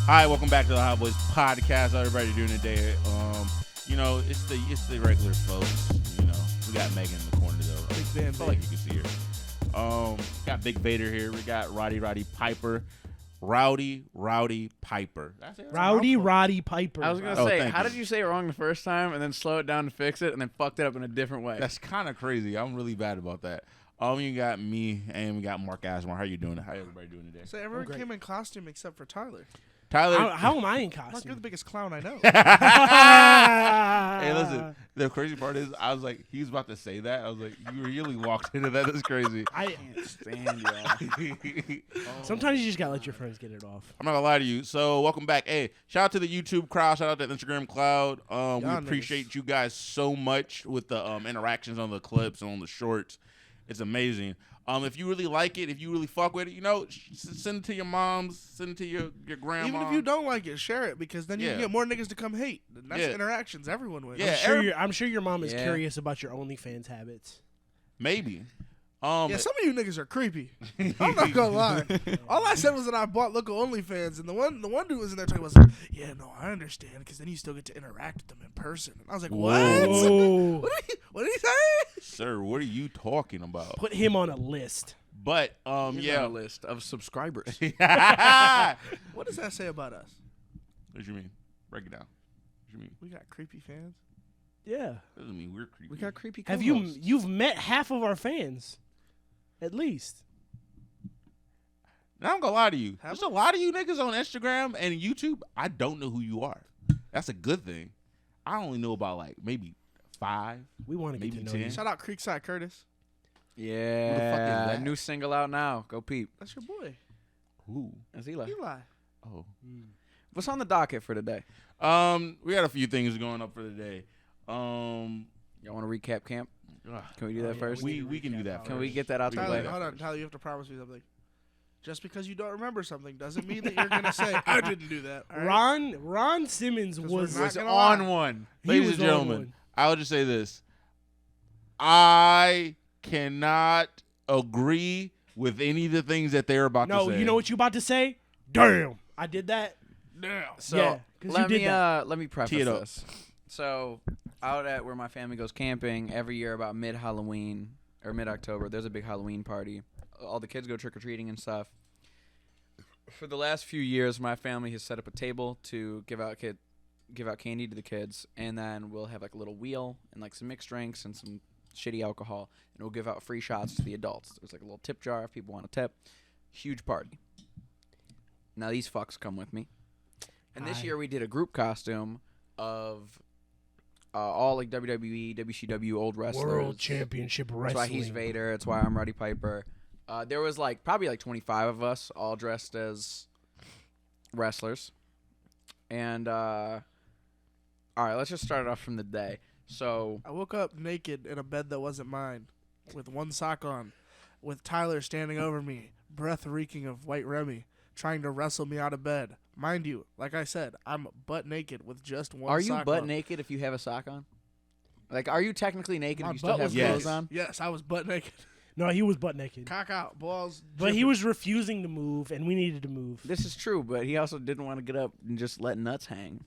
Hi, welcome back to the Hot Boys podcast. How everybody doing today? It's the regular folks. We got Megan in the corner though. Big Van, I feel like you can see her. Got Big Vader here. We got Roddy Piper. Rowdy Piper. That's it. Roddy Piper. I was going to say, how did you say it wrong the first time and then slow it down to fix it and then fucked it up in a different way? That's kind of crazy. I'm really bad about that. You got me and we got Mark Asmar. How you doing? How everybody doing today? So everyone came in costume except for Tyler. Tyler. How am I in Mark, costume? you're the biggest clown I know. Hey, listen. The crazy part is, I was like, he was about to say that. I was like, you really walked into that. That's crazy. I can't stand y'all. Sometimes you just gotta let your friends get it off. I'm not gonna lie to you. So welcome back. Hey, shout out to the YouTube crowd. Shout out to the Instagram crowd. We appreciate you guys so much with the interactions on the clips and on the shorts. It's amazing. If you really like it, if you really fuck with it, send it to your moms, send it to your grandma. Even if you don't like it, share it because then you can get more niggas to come hate. And that's interactions everyone wins. Yeah, I'm sure your mom is curious about your OnlyFans habits. Maybe. Some of you niggas are creepy. I'm not gonna lie. All I said was that I bought local OnlyFans, and the one dude was in there talking about, yeah, no, I understand, because then you still get to interact with them in person. And I was like, what? Whoa. What did he say? Sir, what are you talking about? Put him on a list. But He's on a list of subscribers. What does that say about us? What do you mean? Break it down. What do you mean? We got creepy fans. Yeah. Doesn't mean we're creepy. We got creepy. Have you've met half of our fans? At least. Now I'm gonna lie to you. There's a lot of you niggas on Instagram and YouTube. I don't know who you are. That's a good thing. I only know about like maybe 5. We want to get to know 10. you. Shout out Creekside Curtis. Yeah. Who the fuck is that? New single out now. Go peep. That's your boy. Who? That's Eli. Oh. What's on the docket for today? We got a few things going up for today. Y'all want to recap camp? Can we do that first? We can do that. Can we get that out the way? Hold on, Tyler. You have to promise me something. Just because you don't remember something doesn't mean that you're gonna say I didn't do that. All right? Ron Simmons was on one. Ladies and gentlemen, I will just say this. I cannot agree with any of the things that they're about to say. No, you know what you about to say? Damn, I did that. Damn. So yeah, let me preface this. So out at where my family goes camping every year about mid-Halloween or mid-October, there's a big Halloween party. All the kids go trick-or-treating and stuff. For the last few years, my family has set up a table to give out candy to the kids, and then we'll have like a little wheel and like some mixed drinks and some shitty alcohol, and we'll give out free shots to the adults. There's like a little tip jar if people want to tip. Huge party. Now these fucks come with me. And this year we did a group costume of all like WWE, WCW old wrestlers. World Championship Wrestling. That's why he's Vader. That's why I'm Roddy Piper. There was probably 25 of us all dressed as wrestlers. And all right, let's just start it off from the day. So I woke up naked in a bed that wasn't mine, with one sock on, with Tyler standing over me, breath reeking of white Remy, trying to wrestle me out of bed. Mind you, like I said, I'm butt naked with just one sock on. Are you butt naked if you have a sock on? Like, are you technically naked if you still have Yes. clothes on? Yes, I was butt naked. No, he was butt naked. Cock out, balls. But he was refusing to move, and we needed to move. This is true, but he also didn't want to get up and just let nuts hang.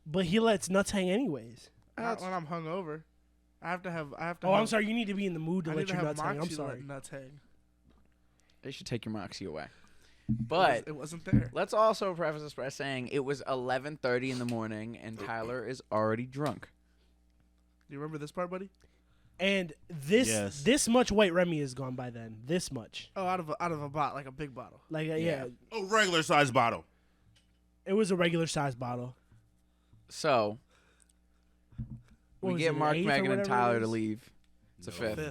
But he lets nuts hang anyways. Not when I'm hungover. I have to. I'm sorry. You need to be in the mood to I let need your to nuts have hang. I'm Moxie to sorry. let nuts hang. They should take your moxie away. But it wasn't there. Let's also preface this by saying it was 11:30 in the morning, and Tyler is already drunk. Do you remember this part, buddy? And this much white Remy is gone by then. This much. Oh, out of a bottle, like a big bottle. Like yeah. A regular size bottle. It was a regular size bottle. So What we was get it, Mark, eighth or Megan, and whatever it Tyler to was? leave. It's a fifth. Yeah,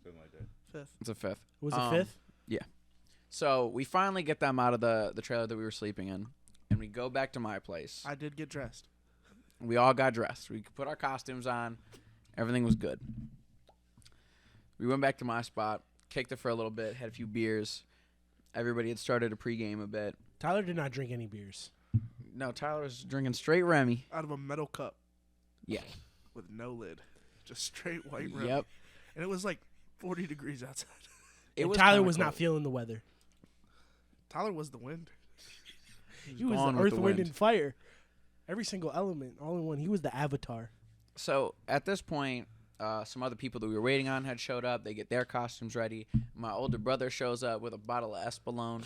something like that. Fifth. It's a fifth. Was it fifth? Yeah. So we finally get them out of the trailer that we were sleeping in, and we go back to my place. I did get dressed. We all got dressed. We put our costumes on. Everything was good. We went back to my spot, kicked it for a little bit, had a few beers. Everybody had started a pregame a bit. Tyler did not drink any beers. No, Tyler was drinking straight Remy. Out of a metal cup. Yeah. With no lid. Just straight white Remy. Yep. And it was like 40 degrees outside. Tyler was not feeling the weather. Tyler was the wind. He was the earth, wind, and fire. Every single element, all in one. He was the Avatar. So at this point, some other people that we were waiting on had showed up. They get their costumes ready. My older brother shows up with a bottle of Espolòn.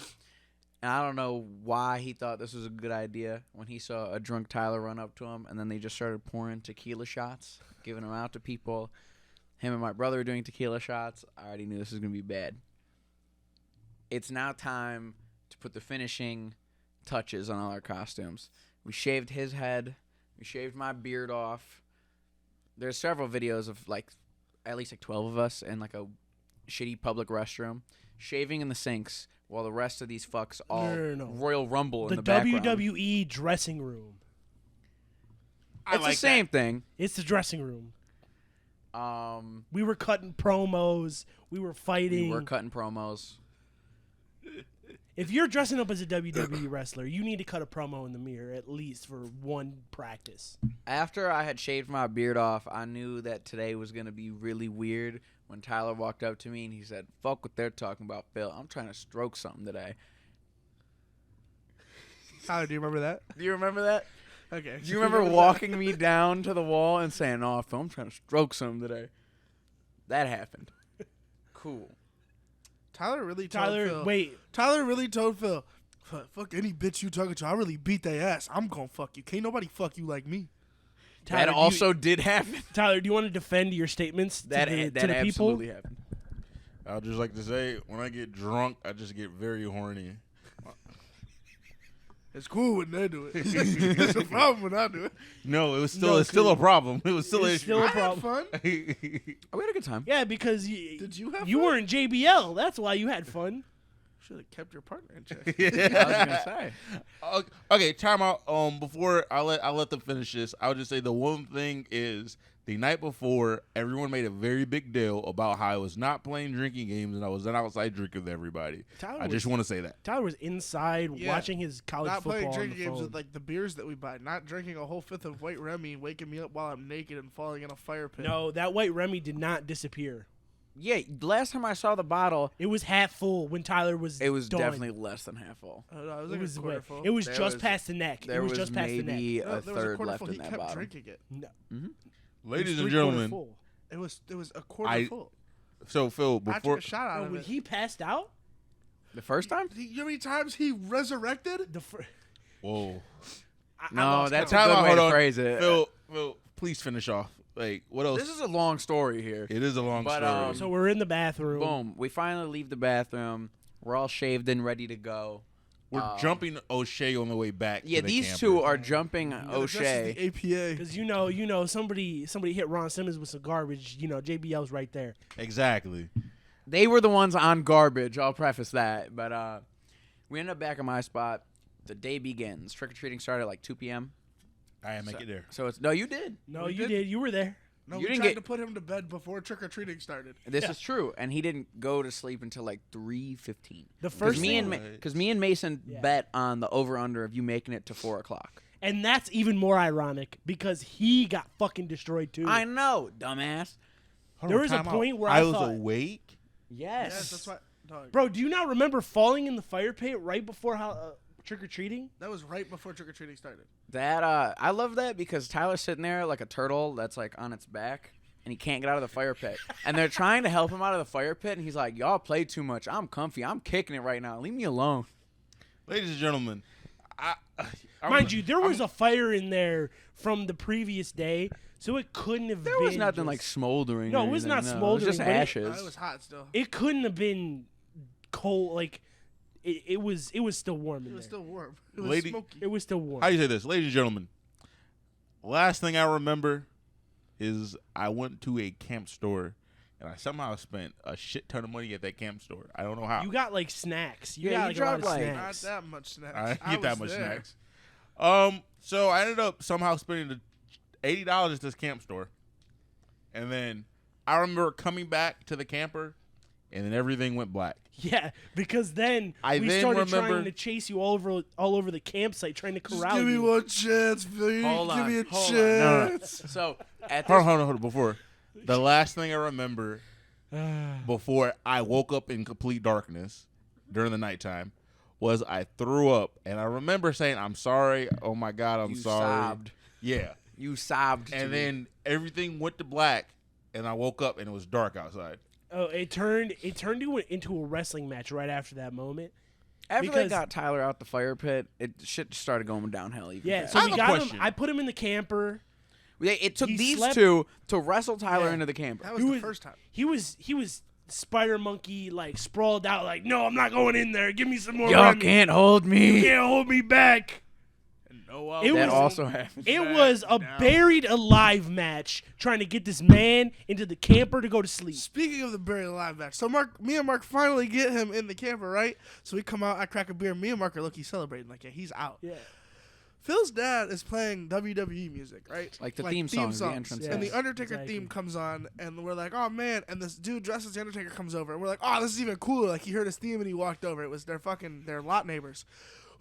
And I don't know why he thought this was a good idea when he saw a drunk Tyler run up to him, and then they just started pouring tequila shots, giving them out to people. Him and my brother were doing tequila shots. I already knew this was going to be bad. It's now time to put the finishing touches on all our costumes. We shaved his head. We shaved my beard off. There's several videos of at least 12 of us in a shitty public restroom shaving in the sinks while the rest of these fucks all Royal Rumble in the background. The WWE dressing room. It's the same thing. It's the dressing room. We were cutting promos. We were fighting. We were cutting promos. If you're dressing up as a WWE wrestler, you need to cut a promo in the mirror at least for one practice. After I had shaved my beard off, I knew that today was going to be really weird when Tyler walked up to me and he said, "Fuck what they're talking about, Phil. I'm trying to stroke something today." Tyler, do you remember that? Do you remember that? Okay. Do you remember walking me down to the wall and saying, "Oh, Phil, I'm trying to stroke something today"? That happened. Cool. Tyler really told Phil. Wait. Tyler really told Phil, "Fuck any bitch you talking to. I really beat their ass. I'm gonna fuck you. Can't nobody fuck you like me." Tyler, that also did happen. Tyler, do you want to defend your statements to the people? Absolutely happened. I would just like to say, when I get drunk, I just get very horny. It's cool when they do it. It's a problem when I do it. No, it was still it's still a problem. It was still an issue. Still a problem. I had fun. We had a good time. Yeah, because did you have you fun? were in JBL. That's why you had fun. Should have kept your partner in check. Yeah. I was gonna say. Okay, time out. Before I let them finish this, I would just say the one thing is the night before, everyone made a very big deal about how I was not playing drinking games and I was then outside drinking with everybody. I just want to say that Tyler was inside watching his college not football. Not playing drinking games with the beers that we buy. Not drinking a whole fifth of White Remy, waking me up while I'm naked and falling in a fire pit. No, that White Remy did not disappear. Yeah, last time I saw the bottle, it was half full when Tyler was. It was done. definitely less than half full. No, it was a quarter full. It was just past the neck. There was just past the neck. maybe a third left in that He kept bottle. drinking it. No. Mm-hmm. Ladies and gentlemen, it was a quarter full. So Phil, I before took a shot out of when it. he passed out, the first time, you know how many times he resurrected? Whoa. No, that's a time good out, way hold to on. phrase it. Phil, please finish off. Like, what else? This is a long story here. It is a long story. So we're in the bathroom. Boom. We finally leave the bathroom. We're all shaved and ready to go. We're jumping O'Shea on the way back. Yeah, to the these camper. two are jumping O'Shea. The APA. Because you know, somebody hit Ron Simmons with some garbage. You know, JBL's right there. Exactly. They were the ones on garbage. I'll preface that. But we ended up back at my spot. The day begins. Trick-or-treating started at 2 p.m. I didn't make it there. So it's... No, you did. No, you did. You were there. No, you we tried to put him to bed before trick-or-treating started. This is true. And he didn't go to sleep until 3:15. The first Because me and Mason bet on the over-under of you making it to 4 o'clock. And that's even more ironic because he got fucking destroyed too. I know, dumbass. There was a point where I was awake. Yes. Yes, that's why. Dog. Bro, do you not remember falling in the fire pit right before trick-or-treating? That was right before trick-or-treating started. That I love that because Tyler's sitting there like a turtle that's on its back and he can't get out of the fire pit. And they're trying to help him out of the fire pit and he's like, "Y'all play too much. I'm comfy. I'm kicking it right now. Leave me alone." Ladies and gentlemen, mind you, there was a fire in there from the previous day, so it couldn't have been. There was nothing smoldering. No, it was not smoldering. It was just ashes. It was hot still. It couldn't have been cold. It was still warm in there. It was still warm. It was smoky. It was still warm. How do you say this? Ladies and gentlemen, last thing I remember is I went to a camp store and I somehow spent a shit ton of money at that camp store. I don't know how. You got snacks. You Yeah, got you a lot of dropped, snacks. Not that much snacks. I didn't get that much there. snacks. So I ended up somehow spending $80 at this camp store. And then I remember coming back to the camper and then everything went black. Yeah, because then we started trying to chase you all over the campsite, trying to corral you. Just give me one chance, please. Give me a chance. No. So at this Hold on. Before the last thing I remember before I woke up in complete darkness during the nighttime was I threw up, and I remember saying, "I'm sorry. Oh my God, I'm sorry." Sobbed. Yeah. You sobbed. And then everything went to black, and I woke up and it was dark outside. Oh, it turned into a wrestling match right after that moment. After they got Tyler out the fire pit, shit started going downhill. Even Yeah, faster. so we got him. I put him in the camper. It took these two to wrestle Tyler into the camper. That was the first time. He was spider monkey like sprawled out like, no, I'm not going in there. Give me some more. Y'all Remy. can't hold me. You can't hold me back. That also happened. It was a buried alive match trying to get this man into the camper to go to sleep. Speaking of the buried alive match, so me and Mark finally get him in the camper, right? So we come out, I crack a beer, me and Mark are low-key celebrating, like, yeah, he's out. Yeah. Phil's dad is playing WWE music, right? Like the theme songs, the entrance. Yeah. And the Undertaker theme comes on, and we're like, oh, man. And this dude dressed as the Undertaker comes over, and we're like, oh, this is even cooler. Like, he heard his theme, and he walked over. It was their lot neighbors.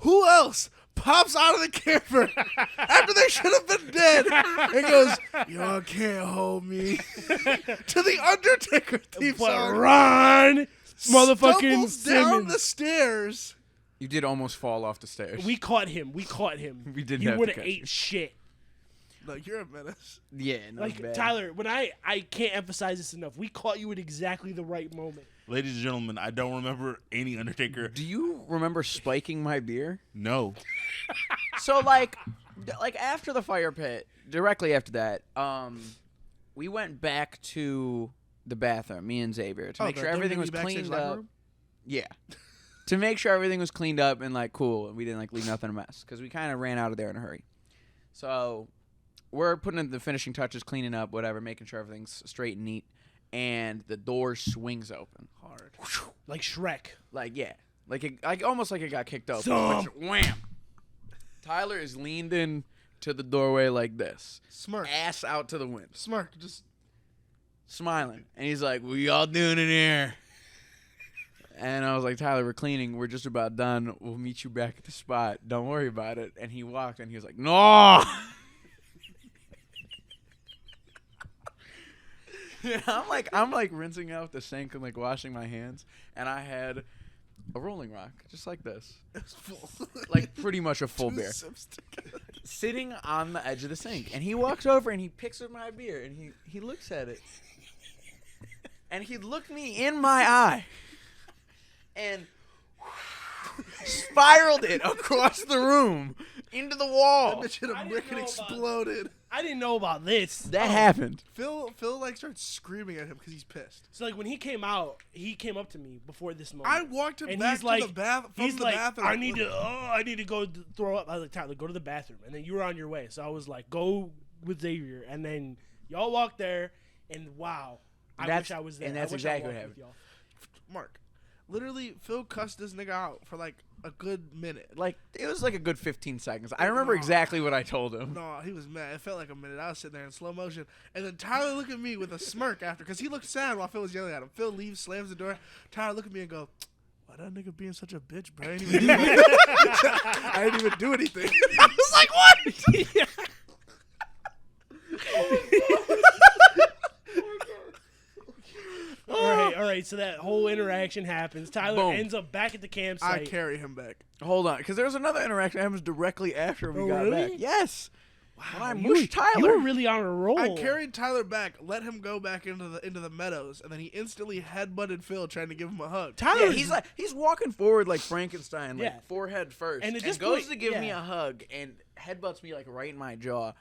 Who else pops out of the camper after they should have been dead and goes, y'all can't hold me, to the Undertaker theme song. Ron motherfucking Stumbles down Simmons. the stairs. You did almost fall off the stairs. We caught him. We didn't He have to would have catch ate you. shit. Like, you're a menace. Yeah, no, Like, bad. Tyler, when I can't emphasize this enough, we caught you at exactly the right moment. Ladies and gentlemen, I don't remember any Undertaker. Do you remember spiking my beer? No. So like after the fire pit, directly after that, we went back to the bathroom, me and Xavier, to make sure everything was cleaned up. Yeah. To make sure everything was cleaned up and like cool, and we didn't like leave nothing a mess because we kind of ran out of there in a hurry. So we're putting in the finishing touches, cleaning up, whatever, making sure everything's straight and neat, and the door swings open hard, Like Shrek. like almost like it got kicked open. Some. Wham! Tyler is leaned in to the doorway like this, Smirk. ass out to the wind, Smirk. Just smiling, and he's like, "What y'all doing in here?" And I was like, "Tyler, we're cleaning. We're just about done. We'll meet you back at the spot. Don't worry about it." And he walked, and he was like, "No." Yeah, I'm like rinsing out the sink and like washing my hands, and I had a Rolling Rock just like this, like pretty much a full beer, sitting on the edge of the sink. And he walks over and he picks up my beer and he looks at it, and he looked me in my eye, and spiraled it across the room into the wall. that bitch hit a brick and exploded. I didn't know about this. That happened. Phil like starts screaming at him because he's pissed. So like when he came out, he came up to me before this moment. I walked him and back he's to like, the bathroom. He's like, I need to go throw up. I was like, Tyler, go to the bathroom, and then you were on your way. So I was like, go with Xavier, and then y'all walked there, and wow, I wish I was there. And that's I wish I exactly what walked with happened. y'all. Mark. Literally, Phil cussed this nigga out for like a good minute. Like it was like a good 15 seconds. I remember exactly what I told him. No, he was mad. It felt like a minute. I was sitting there in slow motion. And then Tyler looked at me with a smirk after, because he looked sad while Phil was yelling at him. Phil leaves, slams the door. Tyler looked at me and go, why that nigga being such a bitch, bro? I didn't even do anything. I was like, what? All right. So that whole interaction happens. Tyler ends up back at the campsite. I carry him back. Hold on, because there was another interaction that happens directly after we got really? back. Yes. Wow, When I mushed Tyler. You were really on a roll. I carried Tyler back, let him go back into the meadows, and then he instantly headbutted Phil, trying to give him a hug. Tyler, Yeah, he's walking forward like Frankenstein, like Yeah. forehead first, And and, at this goes point- to give me yeah. a hug and headbutts me like right in my jaw,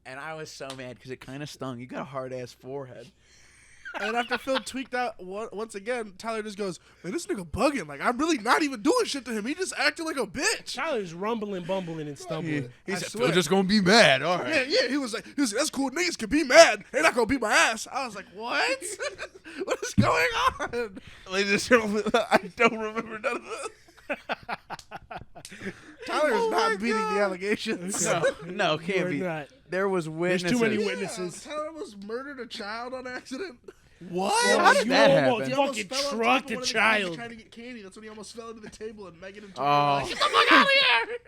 and I was so mad because it kind of stung. You got a hard ass forehead. And after Phil tweaked out once again, Tyler just goes, man, this nigga bugging. Like, I'm really not even doing shit to him. He just acting like a bitch. Tyler's rumbling, bumbling, and stumbling. I He's swear. just gonna be mad. All right. Yeah, he was like, that's cool. Niggas can be mad. They're not gonna beat my ass. I was like, what? What is going on? Ladies and gentlemen, I don't remember none of this. Tyler is not beating the allegations. No, can't You're be. not. There was There's witnesses. too many Yeah, witnesses. Tyler almost murdered a child on accident. What? How did that almost happen? fucking fell on top trucked of a one of the child. kids trying to get candy. That's when he almost fell into the table and Megan and Oh. Get the fuck out of here!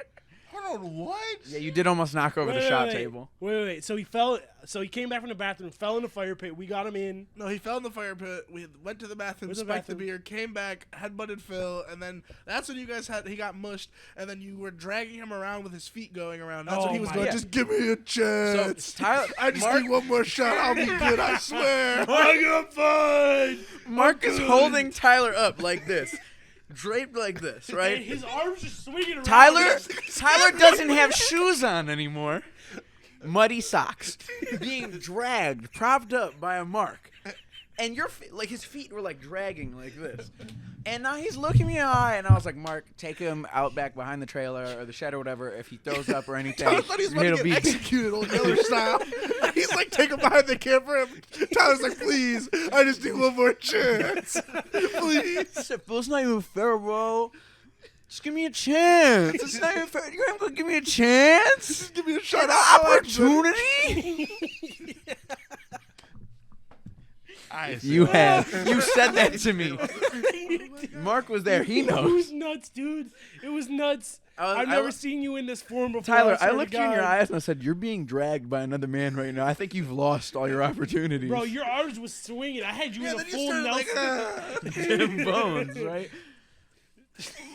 Hold on, what? Yeah, you did almost knock over the shot table. Wait. So he fell. So he came back from the bathroom, fell in the fire pit. We got him in. No, he fell in the fire pit. We went to the bathroom, spiked the beer, came back, headbutted Phil, and then that's when you guys he got mushed, and then you were dragging him around with his feet going around. That's when he was going, just give me a chance. So Tyler, I just need one more shot. I'll be good, I swear. I'm fine. Mark is holding Tyler up like this. Draped like this, right? And his arms just swinging around. Tyler doesn't have shoes on anymore. Muddy socks. Being dragged, propped up by a Mark. And his feet were like dragging like this. And now he's looking me in the eye, and I was like, Mark, take him out back behind the trailer or the shed or whatever. If he throws up or anything, Tyler thought he was about to get executed on Yeller style. He's like, take him behind the camera. Tyler's like, please, I just need one more chance. Please. I said, Phil, it's not even fair, bro. Just give me a chance. It's not even fair. You ain't gonna give me a chance? Just give me a shot. Opportunity? You said that to me. Mark was there. He knows. It was nuts, dude. It was nuts. I've never seen you in this form before. Tyler, I looked you in your eyes and I said, you're being dragged by another man right now. I think you've lost all your opportunities. Bro, your arms was swinging. I had you in a full Nelson. Like, bones, right?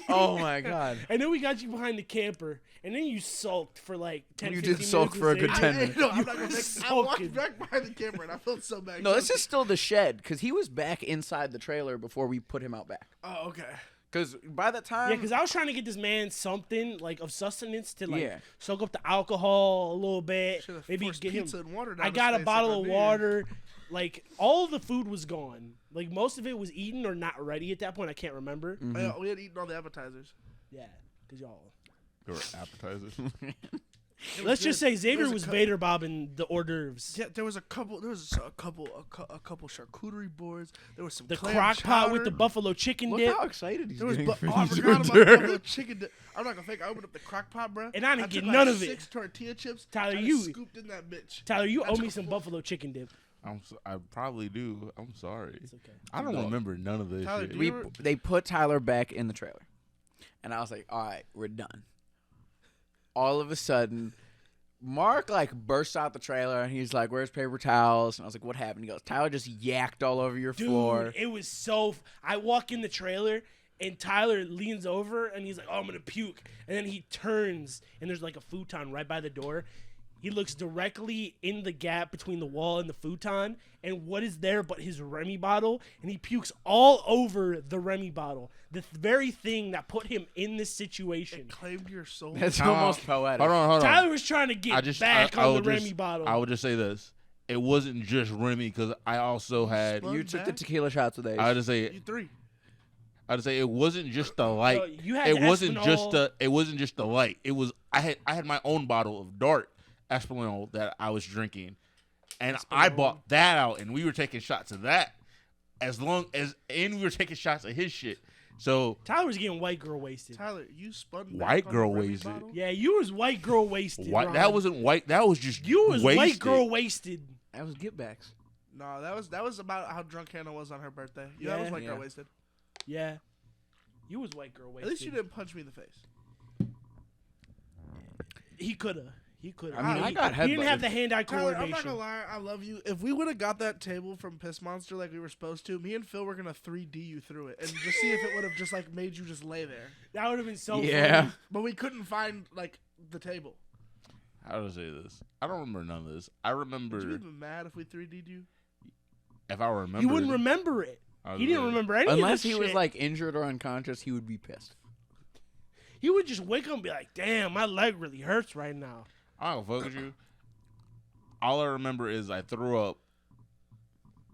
Oh, my God. And then we got you behind the camper, and then you sulked for like 10 You 15 did sulk minutes for a good 10 minutes. No, I'm not gonna I walked back behind the camera, and I felt so bad. No, this is still the shed, because he was back inside the trailer before we put him out back. Oh, okay. Because by that time... Yeah, because I was trying to get this man something, like, of sustenance to, like, soak up the alcohol a little bit. Maybe get him... And water down I got a bottle of beer. water. Like, all of the food was gone. Like, most of it was eaten or not ready at that point. I can't remember. Mm-hmm. Yeah, we had eaten all the appetizers. Yeah, because y'all... There were appetizers. Let's just say Xavier was Vader bobbing the hors d'oeuvres. Yeah, there was a couple charcuterie boards. There was some The clam crock pot chowder. with the buffalo chicken Look dip. how excited he's There was getting for I his forgot about hors the d'oeuvres. buffalo chicken dip. I'm not gonna fake. I opened up the crock pot, bro. And I didn't took get like none of it. 6 tortilla chips. Tyler, I you- scooped in that bitch. Tyler, you I owe took me a some full- buffalo chicken dip. I probably do. I'm sorry. It's okay. I don't remember none of this Tyler, shit. do you- They put Tyler back in the trailer. And I was like, all right, we're done. All of a sudden, Mark, like, bursts out the trailer, and he's like, where's paper towels? And I was like, what happened? He goes, Tyler just yacked all over your floor. Dude, it was so... I walk in the trailer, and Tyler leans over, and he's like, oh, I'm going to puke. And then he turns, and there's, like, a futon right by the door. He looks directly in the gap between the wall and the futon, and what is there but his Remy bottle, and he pukes all over the Remy bottle. The very thing that put him in this situation. It claimed your soul. That's almost poetic. Hold on. Tyler was trying to get back on the Remy bottle. I would just say this. It wasn't just Remy, because I also had... You took the tequila shots with Ace. I would just say... You 3. I'd say it wasn't just the light. Bro, you had it wasn't Espinal. just the. It wasn't just the light. It was. I had my own bottle of dark Espinal that I was drinking, and I bought that out, and we were taking shots of that, and we were taking shots of his shit. So Tyler was getting white girl wasted. Tyler, you spun back White on girl the Remy wasted. bottle? Yeah, you was white girl wasted. white, Ron. that wasn't white. That was just You was wasted. white girl wasted. That was get backs. No, that was about how drunk Hannah was on her birthday. Yeah, that was white girl wasted. Yeah. You was white girl wasted. At least you didn't punch me in the face. He coulda. He coulda. I mean, I got He didn't have headbutted. the hand-eye Tyler, I'm coordination. not gonna lie, I love you. If we would have got that table from Piss Monster like we were supposed to, me and Phil were gonna 3D you through it and just see if it would have just like made you just lay there. That would have been so Yeah. funny. But we couldn't find like the table. How to say this? I don't remember none of this. I remember Would you be even mad if we 3D'd you? if I remember. You wouldn't remember it. He didn't remember any Unless of this he was shit. like injured or unconscious, he would be pissed. He would just wake up and be like, damn, my leg really hurts right now. I don't fuck with you. All I remember is I threw up,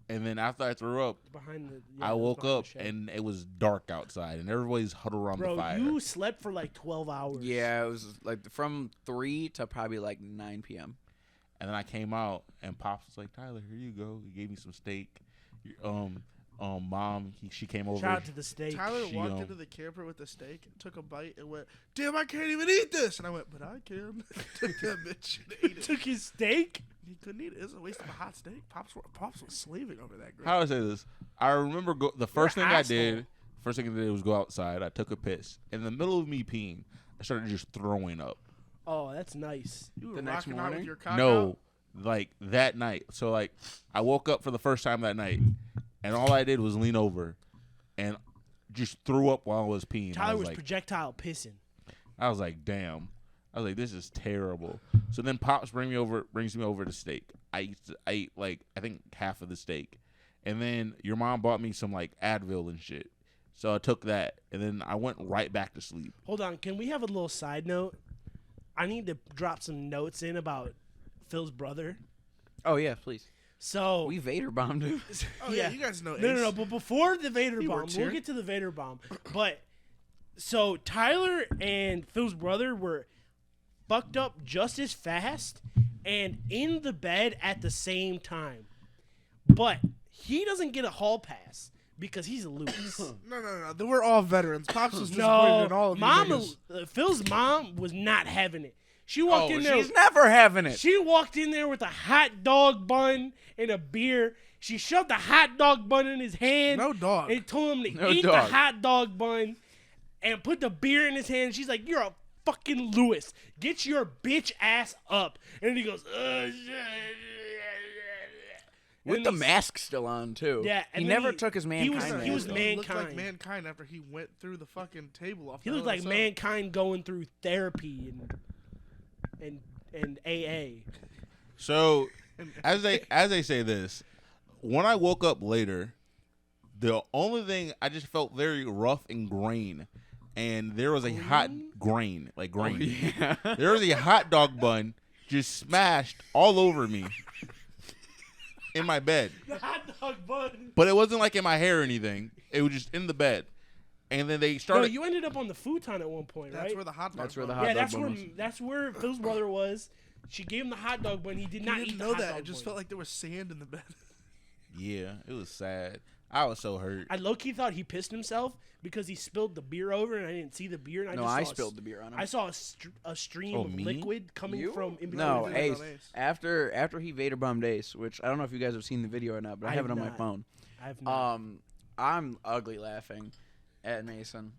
and then after I threw up, Behind the, I woke up and it was dark outside, and everybody's huddled around the fire. you slept for like 12 hours. Yeah, it was like from 3 to probably like 9 p.m. And then I came out, and Pops was like, "Tyler, here you go." He gave me some steak. Mom, she came over. Shout out to the steak. Tyler walked into the camper with the steak, took a bite, and went, "Damn, I can't even eat this." And I went, "But I can." Took that bitch and ate it. Took his steak? He couldn't eat it. It was a waste of a hot steak. Pops was slaving over that grill. How do I say this? I remember the first thing an I asshole. did. First thing I did was go outside. I took a piss. In the middle of me peeing, I started just throwing up. Oh, that's nice. You were The next rocking out morning? with your cock No, out? like that night. So like I woke up for the first time that night, and all I did was lean over, and just threw up while I was peeing. Tyler I was was like, projectile pissing. I was like, damn. I was like, this is terrible. So then Pops brings me over the steak. I ate like I think half of the steak, and then your mom bought me some like Advil and shit. So I took that, and then I went right back to sleep. Hold on, can we have a little side note? I need to drop some notes in about Phil's brother. Oh yeah, please. So We Vader bombed him. Oh yeah, you guys know. No, Ace. but before the Vader He bomb, works we'll here. get to the Vader bomb. But so Tyler and Phil's brother were fucked up just as fast and in the bed at the same time. But he doesn't get a hall pass because he's loose. No. They were all veterans. Pops was disappointed in all of you niggas. Phil's mom was not having it. She walked in there. She's never having it. She walked in there with a hot dog bun and a beer. She shoved the hot dog bun in his hand. No dog. And told him to No eat dog. the hot dog bun and put the beer in his hand. She's like, "You're a fucking Lewis. Get your bitch ass up." And he goes, With and the he's- mask still on too. Yeah, and he then never took his mankind. he was mask off. He looked like mankind. mankind after he went through the fucking table off. He the looked Hell like in a Cell. mankind going through therapy and AA. So as they say this, when I woke up later, the only thing I just felt very rough and grain, and there was a hot grain, like grain. Yeah. There was a hot dog bun just smashed all over me in my bed. The hot dog bun. But it wasn't like in my hair or anything. It was just in the bed. And then they No, started. you ended up on the futon at one point, That's right? where the hot dog. That's where the was. hot Yeah, dog bun was. that's where Phil's brother was. She gave him the hot dog bun. He did not You eat didn't the know hot that. dog It just bun. felt like there was sand in the bed. Yeah, it was sad. I was so hurt. I low-key thought he pissed himself because he spilled the beer over and I didn't see the beer. And No, I just I saw spilled the beer on him. I saw a stream Oh, of me? liquid coming You? from in between. No, Vader Ace. bombed Ace. After he Vader bombed Ace, which I don't know if you guys have seen the video or not, but I I have it have on my not. phone. I've not. I'm ugly laughing at Mason.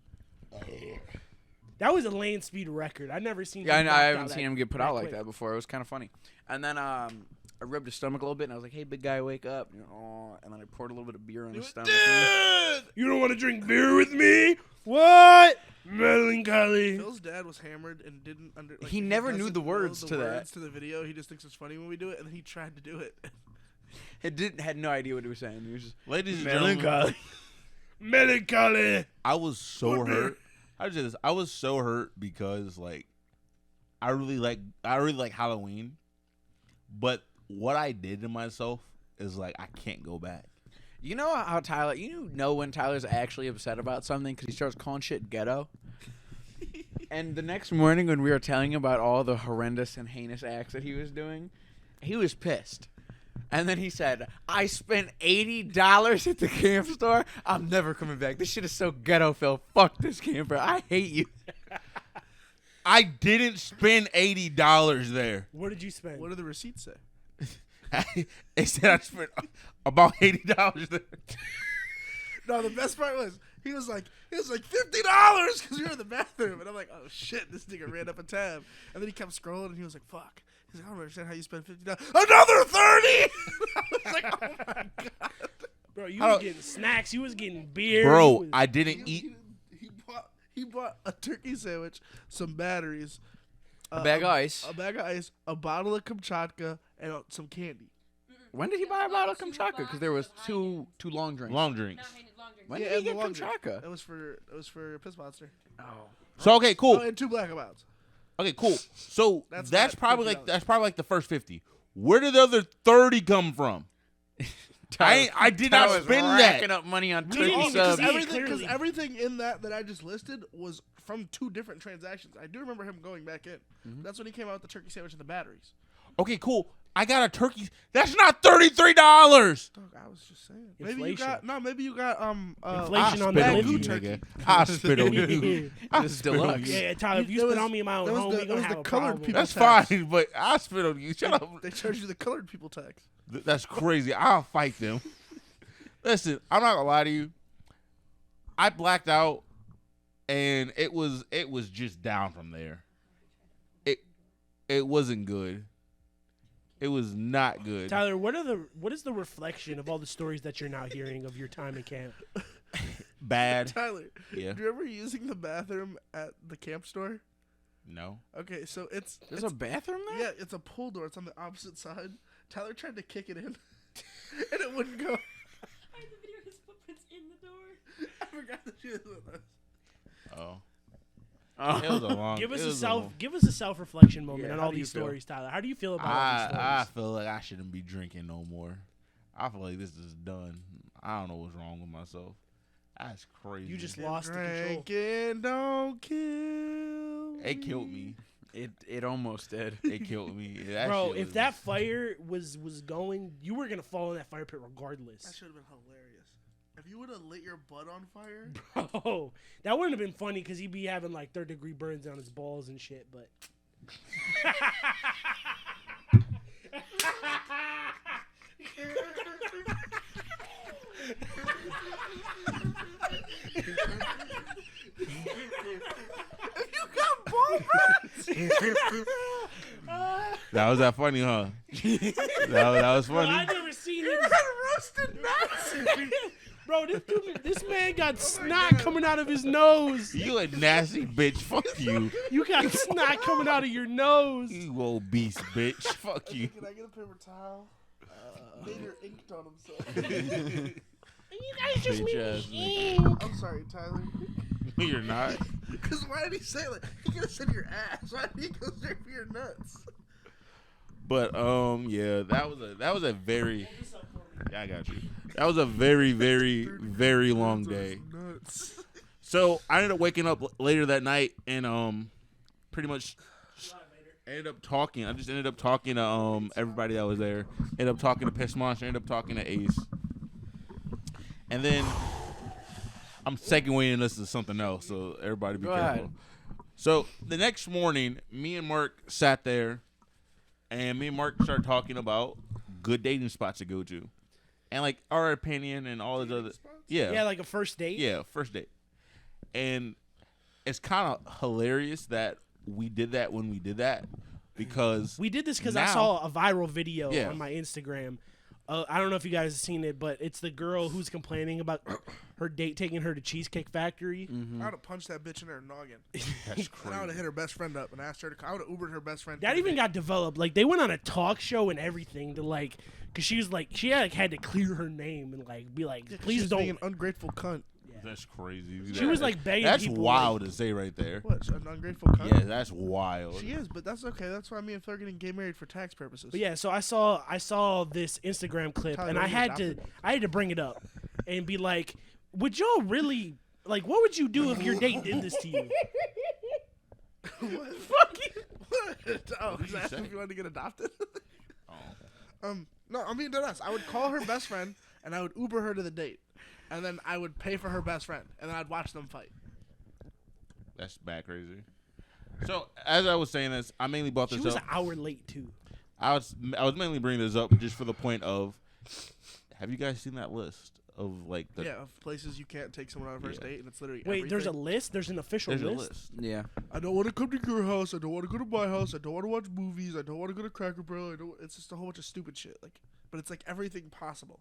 That was a land speed record. I've never seen. Yeah, him I knocked haven't out seen that- him get put out like quick. that before. It was kind of funny. And then I rubbed his stomach a little bit, and I was like, "Hey, big guy, wake up!" And, and then I poured a little bit of beer on his stomach. You don't want to drink beer with me? What? Melancholy. Phil's dad was hammered and didn't under. Like, He never knew doesn't the know words the to that. words to the video. He just thinks it's funny when we do it, and then he tried to do it. Had no idea what he was saying. He was just Ladies and gentlemen, Melancholy. I was so hurt. I was so hurt because like I really like Halloween, but what I did to myself is like I can't go back. You know how Tyler? You know when Tyler's actually upset about something because he starts calling shit ghetto. And the next morning when we were telling him about all the horrendous and heinous acts that he was doing, he was pissed. And then he said, "I spent $80 at the camp store. I'm never coming back. This shit is so ghetto, Phil. Fuck this camper. I hate you." I didn't spend $80 there. What did you spend? What did the receipt say? They said I spent about $80 there. No, the best part was he was like $50 because we were in the bathroom, and I'm like, oh shit, this nigga ran up a tab, and then he kept scrolling, and he was like, fuck. He's like, I don't understand how you spend $50. Another 30. I was like, oh my god, Bro, you was getting snacks. You was getting beer. Bro, you was- I didn't eat. He bought a turkey sandwich, some batteries, A bag of ice. a bottle of Kamchatka, and some candy. When did he buy a bottle of Kamchatka? Because there was two long drinks. Long drinks. When Yeah, did he and the get long drink. Kamchatka? It was for Piss Monster. Oh. So okay, cool. Oh, and 2 Black Amounts. Okay, cool. So That's that's not probably $50. like the first 50. Where did the other 30 come from? I did not Tyler was spend racking that. up money on didn't turkey even subs. see it. Because clearly. everything in that I just listed was from 2 different transactions. I do remember him going back in. Mm-hmm. That's when he came out with the turkey sandwich and the batteries. Okay, cool. I got a turkey. That's not $33. Dog, I was just saying. Inflation. Maybe you got Inflation on spit the on menu. you, nigga. I spit on you. I This is spit on deluxe. you. Yeah, Tyler, if you It spit was- on me in my own that was home, the- we that gonna was have the a colored problem. people. That's tax. fine, but I spit on you. Shut up. They charge you the colored people tax. That's crazy. I'll fight them. Listen, I'm not gonna lie to you. I blacked out, and it was just down from there. it wasn't good. It was not good. Tyler, what is the reflection of all the stories that you're now hearing of your time in camp? Bad. Tyler, Yeah. do you remember using the bathroom at the camp store? No. Okay, so There's a bathroom there? Yeah, it's a pull door. It's on the opposite side. Tyler tried to kick it in, and it wouldn't go. I have the video of his footprints in the door. I forgot that she was with us. Oh. It was a long. Give us it a was give us a self-reflection moment Yeah, on how all do you these feel? stories, Tyler. How do you feel about all I these stories? feel like I shouldn't be drinking no more. I feel like this is done. I don't know what's wrong with myself. That's crazy. You just lost the control. Drinking don't kill. It killed me. It almost did. It killed me. That Bro, shit if was- that fire was going, you were gonna fall in that fire pit That regardless. should have been hilarious. If you would have lit your butt on fire. Bro, that wouldn't have been funny because he'd be having like third-degree burns on his balls and shit. But that was that funny, huh? that was bro, I funny. never seen him. Roasted nuts. Bro, this man got snot coming out of his nose. You a nasty bitch. Fuck you. You got snot coming out of your nose. You old beast bitch. Fuck you. Can I get a paper towel? Vader inked on himself. You guys just Bitch made ass me nigga. ink. I'm sorry, Tyler. No, you're not. Because why did he say it? Like, he could have said your ass. Why did he go straight for your nuts? But yeah, that was a very. Yeah, I got you. That was a very, very, very long day. Nuts. So I ended up waking up later that night and pretty much ended up talking. I just ended up talking to everybody that was there. Ended up talking to Piss Monster. Ended up talking to Ace. And then I'm segueing this to something else, so everybody be Go careful. ahead. So the next morning, me and Mark sat there, and me and Mark started talking about good dating spots to go to, and like our opinion and all the other. Yeah, like a first date. Yeah, first date. And it's kind of hilarious that we did that when we did that because We did this because I now- saw a viral video Yeah. on my Instagram. I don't know if you guys have seen it, but it's the girl who's complaining about her date taking her to Cheesecake Factory. I would have punched that bitch in her noggin. that's And I would crazy. have hit her best friend up and asked her to. I would have Ubered her best friend. That even got developed. Like they went on a talk show and everything to like, cause she was like she had to clear her name and like be like, please She's don't. being an ungrateful cunt. That's crazy. She was like begging That's people. wild to say right there. What? She's an ungrateful cunt? Yeah, that's wild. She is, but that's okay. That's why me and Phil are getting gay married for tax purposes. But yeah, so I saw this Instagram clip Tyler, and are I you had to bring it up and be like, would y'all really like what would you do if your date did this to you? Fuck you. Oh, did is you that say? if you wanted to get adopted? Oh. No, I'm being dead ass. I would call her best friend and I would Uber her to the date, and then I would pay for her best friend, and then I'd watch them fight. That's bad crazy. So as I was saying this, I mainly brought She this was up. an hour late too. I was mainly bringing this up just for the point of, have you guys seen that list of like the? Yeah, of places you can't take someone on a first Yeah. date, and it's literally Wait, there's a everything. list. There's an official There's a list. list. Yeah. I don't want to come to your house. I don't want to go to my house. I don't want to watch movies. I don't want to go to Cracker Barrel. I don't. It's just a whole bunch of stupid shit. Like, but it's like everything possible.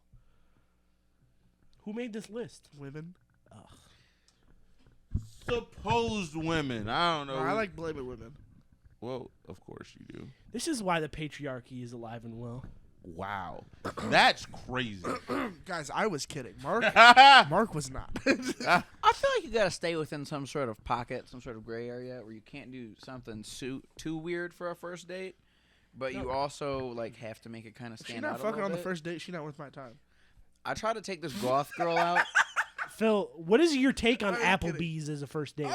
Who made this list? Women. Supposed women. I don't know. I like blaming women. Well, of course you do. This is why the patriarchy is alive and well. Wow, that's crazy. Guys, I was kidding. Mark. That's Mark was not. I feel like you gotta stay within some sort of pocket, some sort of gray area where you can't do something too weird for a first date, but you also like have to make it kind of She's stand not out a fucking little on the bit. first date. She's not worth my time. I tried to take this goth girl out. Phil, what is your take on I'm kidding. Applebee's as a first date?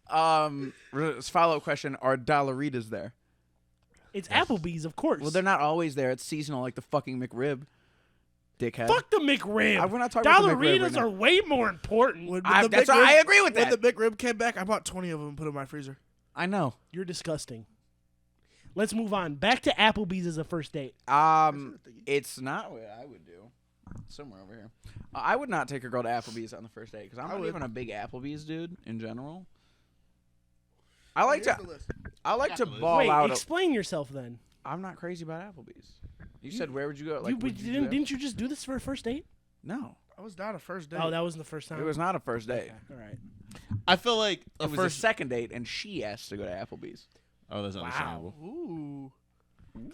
Follow-up question: are Dollaritas there? It's Applebee's, of course. Well, they're not always there. It's seasonal, like the fucking McRib. Dickhead. Fuck the McRib. We're not talking about the McRib right Dollaritas now. are way more important. That's why I agree with When that. the McRib came back, I bought 20 of them and put them in my freezer. I know. You're disgusting. Let's move on. Back to Applebee's as a first date. It's not what I would do. Somewhere over here. I would not take a girl to Applebee's on the first date because I'm not would. even a big Applebee's dude in general. I like Here's to. the list. I like to the list. ball Wait, out. explain yourself then. I'm not crazy about Applebee's. You said where would you go? Like, You, but would you do that? didn't you just do this for a first date? No, I was not a first date. Oh, that wasn't the first time. it was not a first date. All right. I feel like It was a second date, and she asked to go to Applebee's. Oh, that's understandable. Ooh.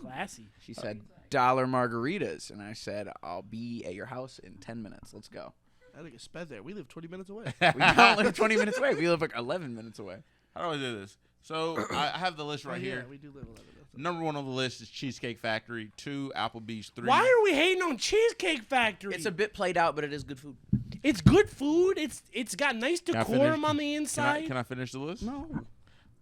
Classy. She said $1 margaritas, and I said I'll be at your house in 10 minutes. Let's go. I think it's sped there. We live 20 minutes away. We don't live 20 minutes away. We live like 11 minutes away. How do I do this? So I have the list right Yeah, here. we do live 11 minutes away. Number 1 on the list is Cheesecake Factory. 2, Applebee's. 3. Why are we hating on Cheesecake Factory? It's a bit played out, but it is good food. It's good food. It's got nice I finish? decorum on the inside. Can I finish the list? No.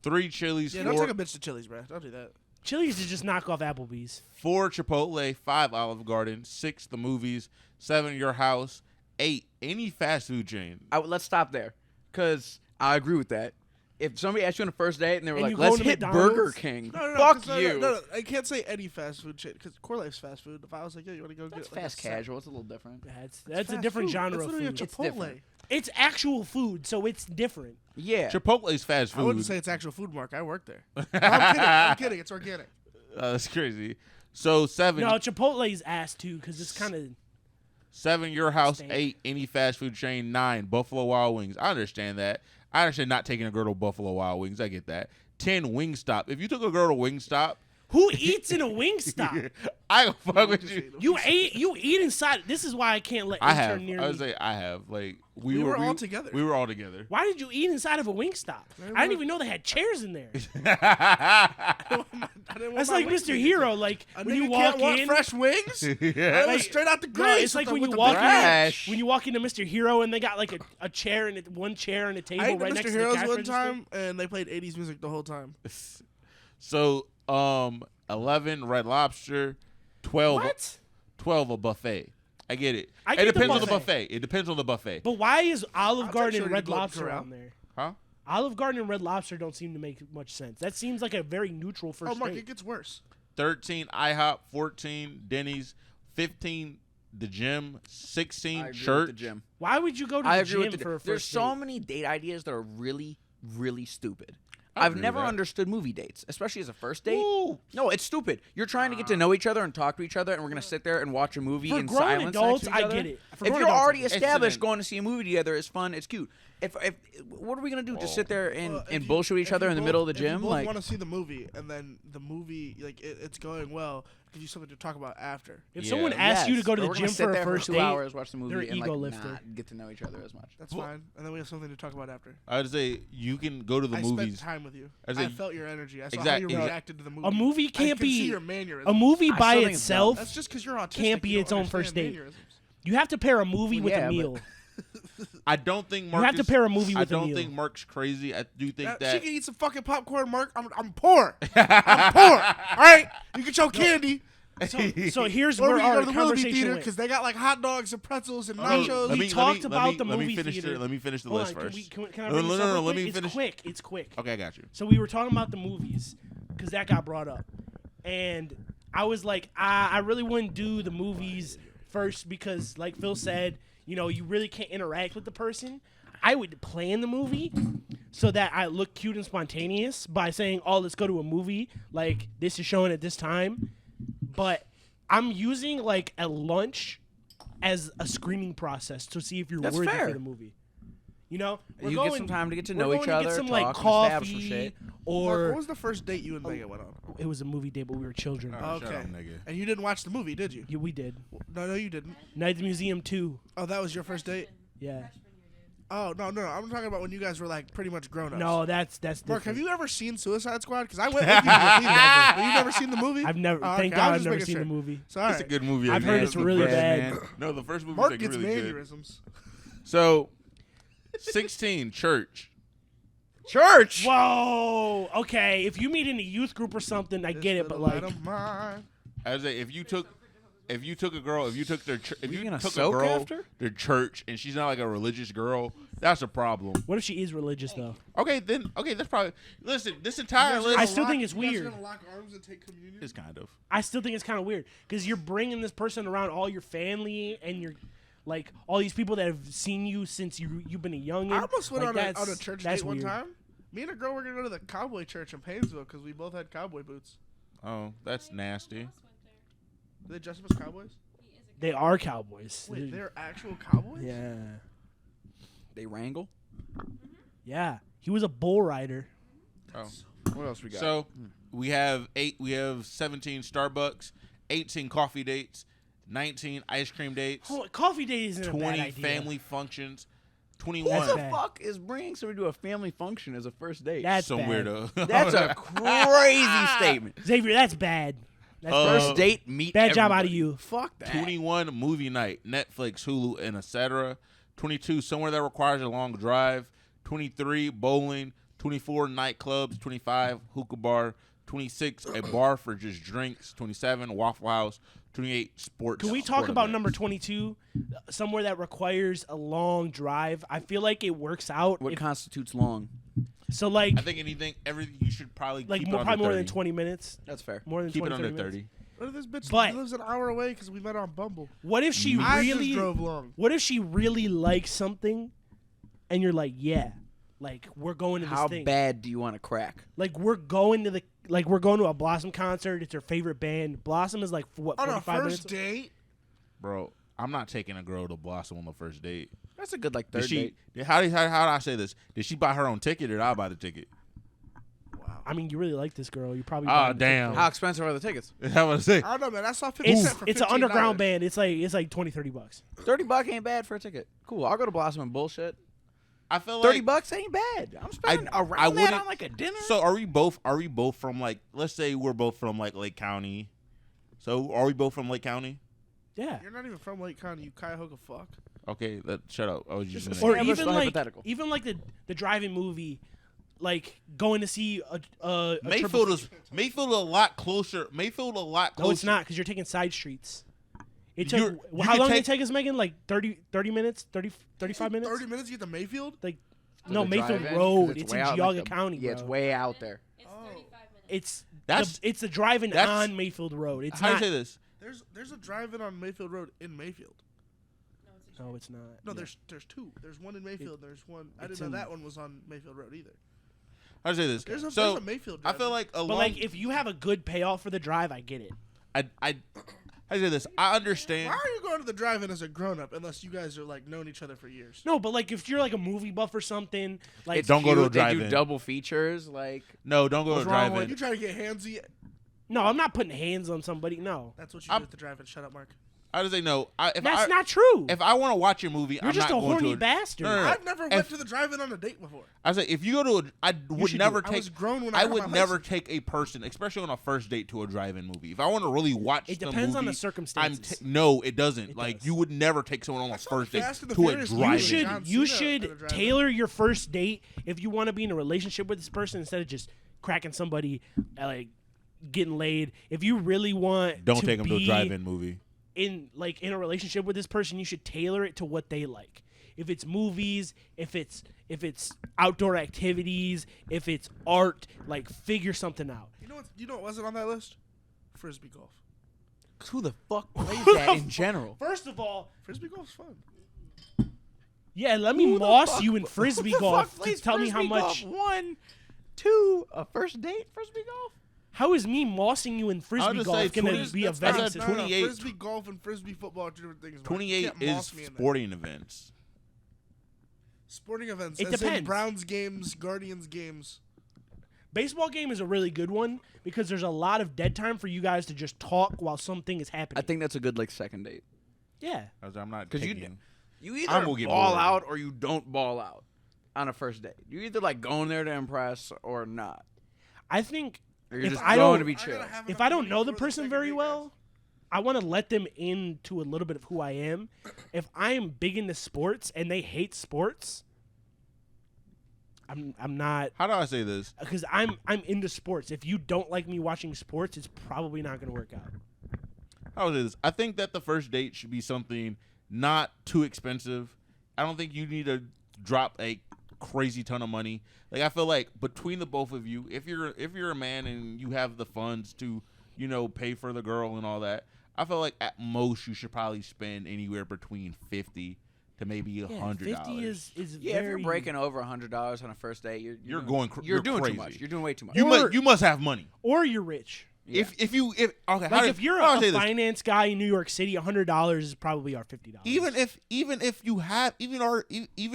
3 Chili's. Yeah, 4, don't take a bitch to Chili's, bro. Don't do that. Chili's is just knock off Applebee's. 4 Chipotle. 5 Olive Garden. 6 the movies. 7 Your House. 8 any fast food chain. Let's stop there, because I agree with that. If somebody asked you on a first date and they were And like, you go let's to hit McDonald's? Burger King, No, fuck 'cause you. No, I can't say any fast food chain because Core Life's fast food. If I was like, yo, you want to go That's get like, fast a set- casual. It's a little different. That's a fast different food. genre That's of literally food. a It's Chipotle. different. It's actual food, so it's different. Yeah. Chipotle's fast food. I wouldn't say it's actual food, Mark. I work there. No, I'm kidding. It's organic. That's crazy. So 7. No, Chipotle's ass too, because it's kind of 7 Your House. Steak. 8 any fast food chain. 9 Buffalo Wild Wings. I understand that. I understand not taking a girl to Buffalo Wild Wings. I get that. 10 Wingstop. If you took a girl to Wingstop, who eats in a Wingstop. I go fuck with you. You eat inside. This is why I can't let I intern have. near I would me. say I have. Like We were all together. We were all together. Why did you eat inside of a Wingstop? I didn't even know they had chairs in there. That's like Mr. Hero. Like A when you nigga walk can't want in, fresh wings. Yeah. Like, straight out the no, grave. it's like when with you the walk trash. in. When you walk into Mr. Hero and they got like a chair and one chair and a table I ate right Mr. next to Heroes the cash one register. time, and they played 80s music the whole time. So 11 Red Lobster, 12 What? 12 a buffet. I get it. I It get the depends on the buffet. buffet. It depends on the buffet. But why is Olive I'll Garden take and Shorty Red to Golden Lobster Corral. on there? Huh? Olive Garden and Red Lobster don't seem to make much sense. That seems like a very neutral first Oh, Mark, date. it gets worse. 13 IHOP, 14 Denny's, 15 the gym, I 16 agree with church. the gym. Why would you go to I the agree gym with the for a first There's so date? many date ideas that are really, really stupid. I I've agree with never that. understood movie dates, especially as a first date. Ooh. No, it's stupid. You're trying to get to know each other and talk to each other, and we're gonna sit there and watch a movie For in grown silence. adults, next to each I other. get it. For If grown you're adults, already I get it. established, It's an- going to see a movie together is fun. It's cute. If what are we gonna do? Just sit there and, Well, if and you- bullshit each if other you in the both- middle of the if you gym? both Like, want to see the movie, and then the movie, like it's going well, give you something to talk about after. If Yeah. someone asks you to yes, go to but the we're gym gonna sit for a there first 2 date, hours, watch the movie, they're an and ego like lifter. not get to know each other as much. That's fine. And then we have something to talk about after. I would say you can go to the I movies. spent time with you. I I, say- felt your energy. I saw Exact- how you exact- reacted to the movie. A movie I can't can see be your mannerisms. a movie I by still think it's dumb. itself. That's just because you're autistic. Can't be you don't its own first understand date. mannerisms. You have to pair a movie Well, with yeah, a but- meal. I don't think Mark You have to is- pair a movie I with a don't meal. think Mark's crazy. I do think She that can eat some fucking popcorn, Mark. I'm poor. I'm poor. All right, you get your candy. So here's Or where we can our go to the Willoughby conversation Theater went. because they got like hot dogs and pretzels and Okay, nachos. We talked about the let me movie finish theater. let me finish the Hold list on, first. can I No, bring no, this no, up no, real let quick? me It's finish. quick. It's quick. Okay, I got you. So we were talking about the movies because that got brought up, and I was like, I really wouldn't do the movies first because, like Phil said, you really can't interact with the person. I would plan the movie so that I look cute and spontaneous by saying, "Oh, let's go to a movie. Like this is showing at this time," but I'm using like a lunch as a screening process to see if you're That's worthy fair. for the movie. We're You get some time to get to know we're each going to other, get some talk, like and establish some coffee, shit. Mark, or what was the first date you and Megan went on? it was a movie date, but we were children. Oh, shut Okay. up, nigga. And you didn't watch the movie, did you? Yeah, we did. No, you didn't. Night at the Museum 2. Oh, that was your first date? Yeah. Oh, no. I'm talking about when you guys were like pretty much grown ups. No, that's Mark, have different. you ever seen Suicide Squad? Because I went with you to the theater. Have you never seen the movie? I've never. Oh, Thank okay, I God was I've just never making seen sure. the movie. So, all It's a right. good movie. I've man. heard it's The really first- bad. man. No, the first movie Mark like gets really good. mannerisms. So, 16 church. Church. Whoa. Okay, if you meet in a youth group or something, I get it. But like, I would say if you took a girl, if you took their, if We you gonna took a soak girl after? to church and she's not like a religious girl, that's a problem. what if she is religious though? Okay, that's probably. Listen, this entire list. I still think it's weird. You guys are gonna lock arms and take communion? is kind of. I still think it's kind of weird because you're bringing this person around all your family and you're like all these people that have seen you since you've been a youngin. I almost went like, on a church that's date one weird. time, Me and a girl were gonna go to the cowboy church in Painesville because we both had cowboy boots. Oh, that's nasty. Boss went there. Do they dress up as cowboys? He is a They are cowboys. Wait, they're actual cowboys? Yeah. They wrangle. Yeah. He was a bull rider. Oh. What else we got? So we have 17 Starbucks, 18 coffee dates, 19 ice cream dates, Coffee date isn't a bad 20 idea. family functions, who 21. the bad. fuck is bringing somebody to a family function as a first date? That's Some bad. weirdo. That's a crazy statement. Xavier, that's bad. That's First date, meet bad job out of everybody. you. Fuck that. 21 movie night, Netflix, Hulu, and etc. 22 somewhere that requires a long drive. 23 bowling. 24 nightclubs. 25 hookah bar. 26 a bar for just drinks. 27 Waffle House. 28 sports. Can we talk about number 22? Somewhere that requires a long drive. I feel like it works out. What if- constitutes long? so like, I think everything you should probably keep it more, under probably more 30. than 20 minutes. That's fair. More than Keep 20, it under 30 30. minutes. What if this bitch But- lives an hour away because we met on Bumble? What if she I really just drove long. What if she really likes something, and you're like, yeah, like we're going to this How thing. bad do you want to crack? Like we're going to a Blossom concert. It's her favorite band. Blossom is like what On a 45 first minutes. date? Bro, I'm not taking a girl to Blossom on the first date. That's a good like Did third she? date. How do I say this? Did she buy her own ticket or did I buy the ticket? I mean, you really like this girl. You probably. Ah, buying the ticket damn. for How her. expensive are the tickets? I want to say. I don't know, man. I saw 50 Cent for It's an $15. underground band. It's like 20, 30 bucks. $30 ain't bad for a ticket. Cool. I'll go to Blossom and bullshit. I feel like $30 ain't bad. I'm spending I around that wouldn't- on like a dinner. So are we both from like, let's say we're both from like Lake County. So are we both from Lake County? Yeah. You're not even from Lake County, you Cuyahoga fuck. Okay, shut up. I was just Just gonna Or Establish even the like hypothetical. the drive-in movie, like going to see a Mayfield triple is Mayfield a lot closer. Mayfield a lot closer. No, it's not because you're taking side streets. It You're- took you how can long did take- it take us, Megan? Like 30 minutes, 35 minutes. 30 minutes to get to Mayfield? Like For no, the Mayfield drive-in? 'Cause Road. It's way in out, Geauga like, County. Yeah, it's bro. way out there. It's Oh. 35 minutes. It's the driving that's- on Mayfield Road. It's How do you not. say this? There's a drive-in on Mayfield Road in Mayfield. No, it's a No, it's not. No, Yeah. there's two. There's one in Mayfield. There's one. I it's didn't know in- that one was on Mayfield Road either. How do you say this? There's a so Mayfield I drive-in. feel like a But long. like, if you have a good payoff for the drive, I get it. I how do you say this? I understand. Why are you going to the drive-in as a grown-up unless you guys are like known each other for years? No, but like if you're like a movie buff or something, like Don't go to a They do drive-in. double features. Like No, don't go What's to wrong drive-in. You try to get handsy. no, I'm not putting hands on somebody. No, That's what you I'm- do at the drive-in. Shut up, Mark. I just say no. that's not true. If I want to watch a movie, You're I'm just not a going horny to bastard. No, no, no. I've never went to the drive-in on a date before. I say if you go to a, I would should never do I take. was grown when I I got would my never license. take a person, especially on a first date, to a drive-in movie. If I want to really watch, It the depends on the movie, circumstances. no, it doesn't. It like does. you would never take someone on a saw first date Fast and the to a Furious drive-in. You Drive-in. should John you Cena should at a drive-in. tailor your first date if you want to be in a relationship with this person instead of just cracking somebody like getting laid. If you really want Don't to take them to a be drive-in movie. in a relationship with this person, you should tailor it to what they like. If it's movies, if it's outdoor activities, if it's art, like figure something out. You know what wasn't on that list? Frisbee golf. who the fuck plays that in general? First of all, Frisbee golf's fun. yeah, let me Who the moss fuck- you in who frisbee the golf fuck to plays tell me how frisbee much. golf? 1, 2, a first date frisbee golf? How is me mossing you in frisbee just golf say going 20 to be a that's vetting not- system? 28 Frisbee golf and frisbee football are two different things. Mark. You 28 can't is moss me in there. sporting events. Sporting events. It as in depends. Browns games, Guardians games. Baseball game is a really good one because there's a lot of dead time for you guys to just talk while something is happening. I think that's a good like second date. yeah. I'm not 'Cause you taking. You I'm either gonna get ball bored. out or you don't ball out on a first date. You either like going there to impress or not. I think Or you're If just I going don't- to be I gotta chill. have if enough I don't money know the for person second very date, well, guys. I want to let them into a little bit of who I am. If I am big into sports and they hate sports, I'm not, How do I say this? because I'm into sports. If you don't like me watching sports, it's probably not going to work out. How do I say this? I think that the first date should be something not too expensive. I don't think you need to drop a crazy ton of money. Like I feel like between the both of you, if you're a man and you have the funds to, pay for the girl and all that, I feel like at most you should probably spend anywhere between $50 to to maybe $100. 50 is Yeah, very. if you're breaking over $100 on a first date, You're doing, going. You're doing crazy. too much. You're doing way too much. You must have money. Or you're rich. Yeah. If okay, Like if you're a finance guy in New York City, $100 is probably our $50. even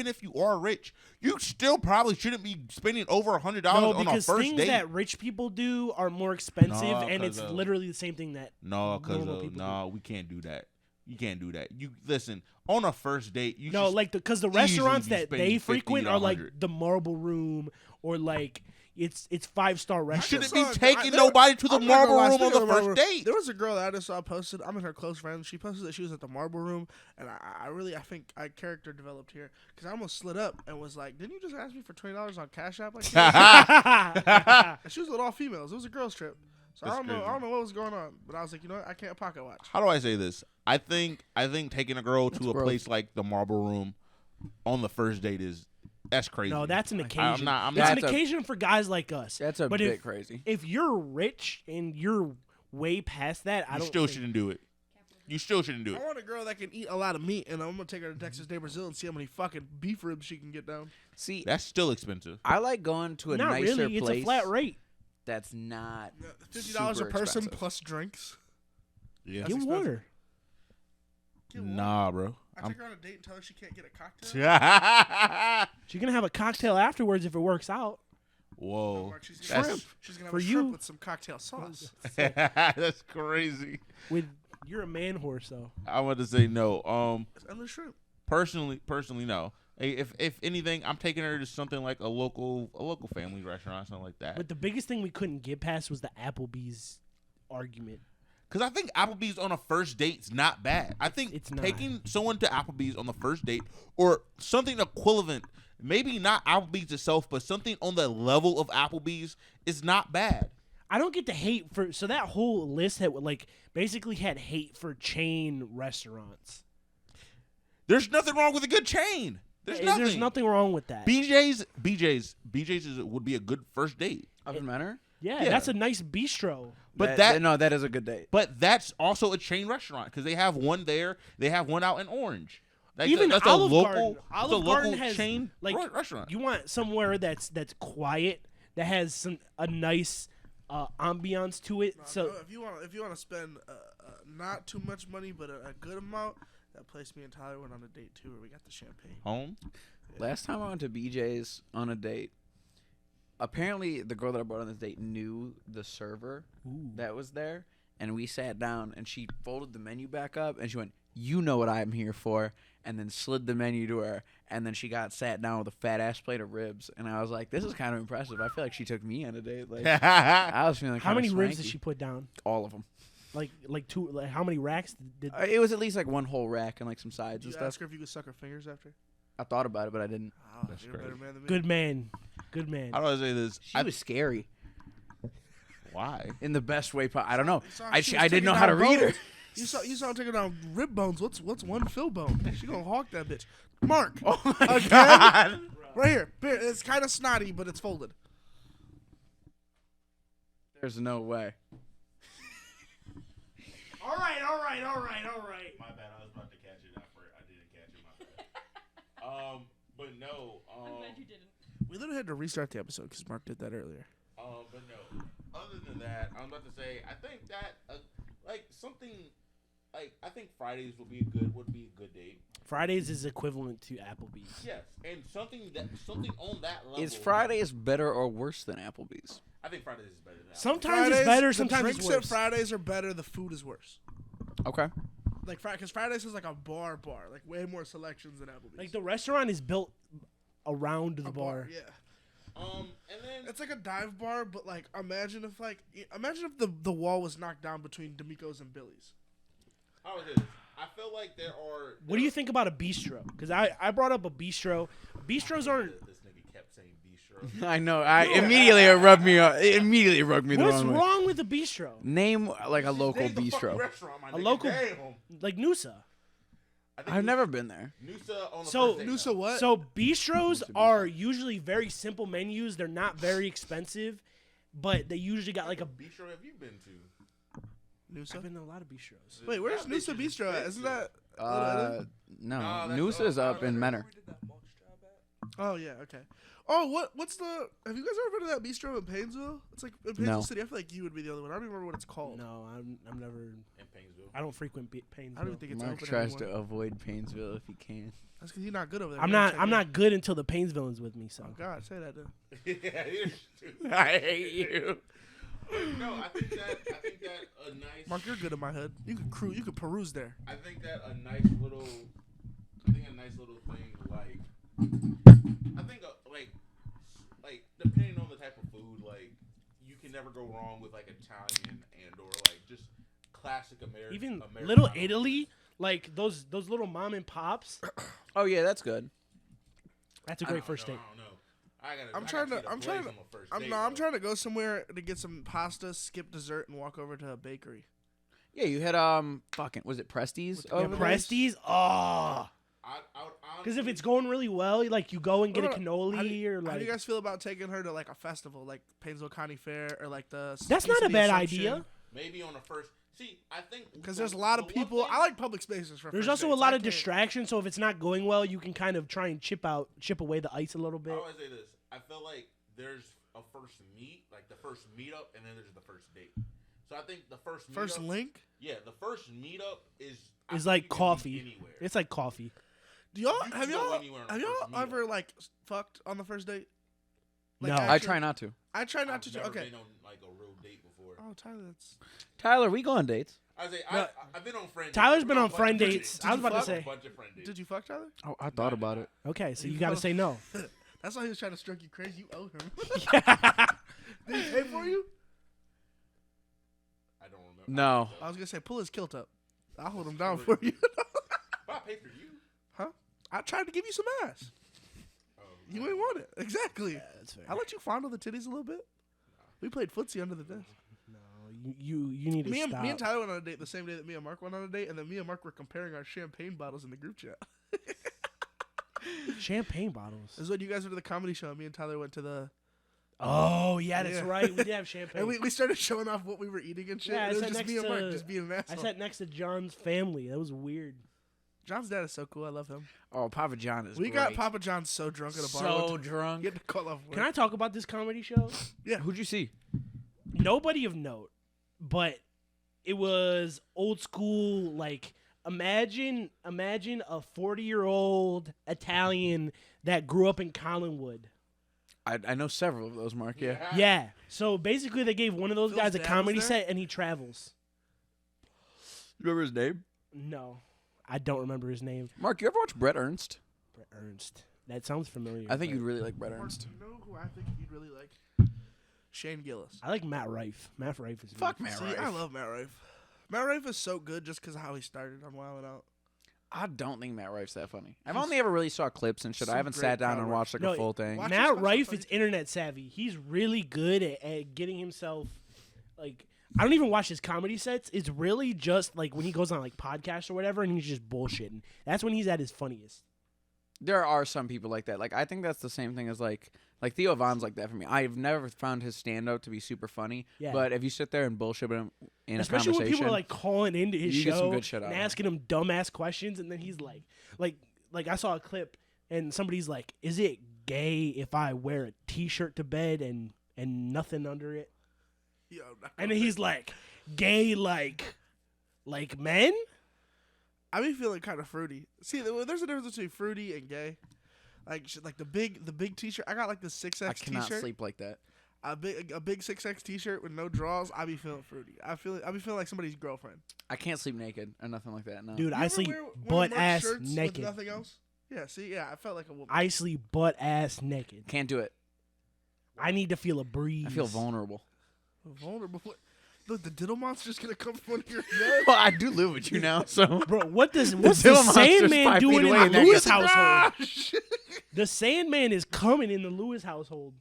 if you are rich, you still probably shouldn't be spending over $100 no, on a because first things date. that rich people do are more expensive, No, and it's 'cause, literally the same thing that No, normal people do. we can't do that. You can't do that. You listen on a first date. You No, should like because the easily restaurants be that spending they 50 frequent to are like 100. the Marble Room or like it's 5-star You restaurants. shouldn't be taking nobody to the I'm not gonna Marble lie, Room on speaking the of Marble first Room, date. There was a girl that I just saw posted. I'm in her close friends. She posted that she was at the Marble Room, and I think I character developed here because I almost slid up and was like, "Didn't you just ask me for $20 on Cash App?" Like, and she was with all females. It was a girls trip, so That's I don't crazy. know what was going on. But I was like, you know what? I can't pocket watch. How do I say this? I think taking a girl to a gross. place like the Marble Room on the first date that's crazy. No, that's an occasion. I'm It's not. an occasion for guys like us. That's a but bit crazy. If you're rich and you're way past that, I You don't. still think- shouldn't do it. You still shouldn't do I it. want a girl that can eat a lot of meat, and I'm gonna take her to Texas Day Brazil and see how many fucking beef ribs she can get down. See, That's still expensive. I like going to a Not nicer really. place It's a flat rate. that's not $50 a super person expensive. plus drinks. Yeah. Get water. Get water. Nah, bro. I take her on a date and tell her she can't get a cocktail. She's gonna have a cocktail afterwards if it works out. Whoa. She's That's- gonna, she's gonna have For a you. shrimp with some cocktail sauce. That's crazy. You're a man horse though. I want to say no. It's endless shrimp. Personally, no. Hey, if anything, I'm taking her to something like a local family restaurant, something like that. But the biggest thing we couldn't get past was the Applebee's argument. Because I think Applebee's on a first date's not bad. I think It's not. taking someone to Applebee's on the first date or something equivalent, maybe not Applebee's itself, but something on the level of Applebee's is not bad. I don't get the hate for that whole list had like basically had hate for chain restaurants. There's nothing wrong with a good chain. There's nothing. There's nothing wrong with that. BJ's would be a good first date. Up in Manor. Yeah, Yeah. that's a nice bistro. But that is a good date. But that's also a chain restaurant because they have one there. They have one out in Orange. Even that's Olive a local, Garden. that's Olive a local Garden has chain like restaurant. You want somewhere that's quiet, that has a nice ambiance to it. So if you want to spend not too much money but a good amount, that place me and Tyler went on a date too, where we got the champagne. Home. Last time I went to BJ's on a date, apparently the girl that I brought on this date knew the server that was there, and we sat down, and she folded the menu back up, and she went, "You know what I'm here for," and then slid the menu to her, and then she got sat down with a fat-ass plate of ribs, and I was like, this is kind of impressive. I feel like she took me on a date. Like, I was feeling how kinda many ribs swanky. did she put down? All of them. Like two? Like how many racks did? It was at least like one whole rack and like some sides Did and you stuff. ask her if you could suck her fingers after? I thought about it, but I didn't. Oh, That's you're a better crazy. man than me. Good man, good man. How do I say this? She was scary Why? in the best way. I don't know. You saw I she was didn't taking know how to down read her. bones. You saw her taking down rib bones. What's one fill bone? She gonna hawk that bitch. Mark. Oh my Again? god. Right here. It's kind of snotty, but it's folded. There's no way. All right. My bad. I was about to catch it. I didn't catch it. My bad. But no. I'm glad you didn't. We literally had to restart the episode because Mark did that earlier. But no. Other than that, I'm about to say I think that I think Fridays would be a good date. Fridays is equivalent to Applebee's. Yes, and something on that level. Is Fridays better or worse than Applebee's? I think Fridays is better than that. Sometimes it's better. The Sometimes drinks it's at worse. Fridays are better. The food is worse. Okay. Like because Fridays is like a bar, like way more selections than Applebee's. Like the restaurant is built around the A bar. yeah. And then It's like a dive bar, but like imagine if the wall was knocked down between D'Amico's and Billy's. how it is. I feel like there are. What do you think about a bistro? Because I brought up a bistro. Bistros aren't. This nigga kept saying bistro. I know. Immediately it rubbed me the What's wrong way. wrong with a bistro? Name like a local Name the fucking bistro. restaurant, my A nigga. local- Damn. Like Noosa. I think I've never been there. Noosa on the So- first date, Noosa though. what? So bistros are usually very simple menus. They're not very expensive, but they usually got like a. Bistro have you been to? I've Noosa. been to a lot of bistros. Wait, where's That bitch Noosa is Bistro at? Isn't expensive. No, Nah, that's Noose all is up Tyler. in Menor. Oh yeah, okay. Oh, what's the? Have you guys ever been to that bistro in Painesville? It's like in Painesville No. City. I feel like you would be the only one. I don't even remember what it's called. No, I'm never. In Painesville. I don't frequent Painesville. I don't even think it's Mark open tries anymore. to avoid Painesville if he can. That's because he's not good over there. I'm We gotta not. check I'm in. not good until the Painesvillans with me. So. Oh God, say that then. Yeah, you're stupid. I hate you. No, I think that a nice. Mark, you're good in my head. You could cruise. You could peruse there. I think that a nice little thing, like, I think, like depending on the type of food, like, you can never go wrong with like Italian and or like just classic American. Even Americano. Little Italy, like those little mom and pops. Oh yeah, that's good. That's a great first date. I don't know. I'm trying to go somewhere to get some pasta, skip dessert, and walk over to a bakery. Yeah, you had fucking was it Prestes? Yeah, over there? Prestes. Oh. Because if it's going really well, like you go and get a cannoli How do like. you guys feel about taking her to like a festival, like Painesville County Fair, or like the? That's Feast not of a the bad Assumption? idea. Maybe on the first. See, I think Because there's a lot of people. I like public spaces for. There's first also a dates. lot I of can't- distractions, so if it's not going well, you can kind of try and chip away the ice a little I bit. always say this. I feel like there's a first meet, like the first meetup, and then there's the first date. So I think the first First meetup, link. yeah, the first meetup is I It's think like you can meet coffee. Anywhere. It's like coffee. Do y'all You have can go y'all anywhere on the have first y'all meetup. ever like fucked on the first date? Like, No. I actually- try not to. I try not I've to. never Okay. been on like a real date before. Oh, Tyler, that's. Tyler, we go on dates. I say No. I've been on friend. Tyler's dates. been I've on a bunch friend of dates. dates. I was about to I've been on say. a bunch of friend dates. Did you fuck Tyler? Oh, I thought about it. Okay, so you You got to both- say no. That's why he was trying to stroke you crazy. You owe him. Did he pay for you? I don't remember. No. I was gonna say pull his kilt up. I'll hold him down for you. But I paid for you. Huh? I tried to give you some ass. Oh, You ain't want it. Exactly. That's fair. I let you fondle the titties a little bit. We played footsie under the desk. No, you need to Me stop. and Tyler went on a date the same day that me and Mark went on a date, and then me and Mark were comparing our champagne bottles in the group chat. Champagne bottles. This is when you guys went to the comedy show. Me and Tyler went to the, Oh yeah, that's Yeah. right. We did have champagne. and we started showing off what we were eating and shit. Yeah, I and it was sat just next me and Mark to- just being an I asshole. sat next to John's family. That was weird. John's dad is so cool. I love him. Oh, Papa John is We great. got Papa John so drunk at a bar. so one time. drunk. He had to call off work. Can I talk about this comedy show? Who'd you see? Nobody of note, but it was old school. Like imagine a 40-year-old Italian that grew up in Collinwood. I know several of those, Mark. Yeah. Yeah. So basically, they gave one of those Phil's guys a dad was comedy there? set, and he travels. You remember his name? No, I don't remember his name. Mark, you ever watch Brett Ernst? Brett Ernst. That sounds familiar. I think but you'd really like Brett Mark, Ernst. you know who I think you'd really like? Shane Gillis. I like Matt Rife. Matt Rife is Fuck really Matt See, Rife. I love Matt Rife. Matt Rife is so good just because of how he started on Wild 'N Out. I don't think Matt Rife's that funny. I've He's only ever really saw clips and shit. some I haven't great sat down crowd and work. watched like No, a full thing. Watch Matt his Rife special is internet savvy. He's really good at getting himself like. I don't even watch his comedy sets. It's really just like when he goes on like podcasts or whatever, and he's just bullshitting. That's when he's at his funniest. There are some people like that. Like I think that's the same thing as like Theo Von's like that for me. I've never found his stand up to be super funny. Yeah. But if you sit there and bullshit with him in Especially a when conversation, people are like calling into his you show get some good shit out and of him. asking him dumbass questions, and then he's like I saw a clip and somebody's like, "Is it gay if I wear a T-shirt to bed and nothing under it?" Yo, And then he's like, "Gay like men?" I be feeling kind of fruity. See, there's a difference between fruity and gay. Like shit, like the big T-shirt. I got like the 6X I cannot T-shirt. sleep like that. A big 6X T-shirt with no draws. I be feeling fruity. I be feeling like somebody's girlfriend. I can't sleep naked or nothing like that. No. Dude, You I ever sleep wear one of butt Mark's ass shirts with naked. nothing else. Yeah. See, yeah, I felt like a woman. I sleep butt ass naked. Can't do it. I need to feel a breeze. I feel vulnerable. Vulnerable. What? Look, the diddle monster's gonna come from under your bed. Well, I do live with you now, so Bro, what's the Dill Monster's Sandman 5 feet doing away in and the that Lewis gets- household? Gosh. The Sandman is coming in the Lewis household.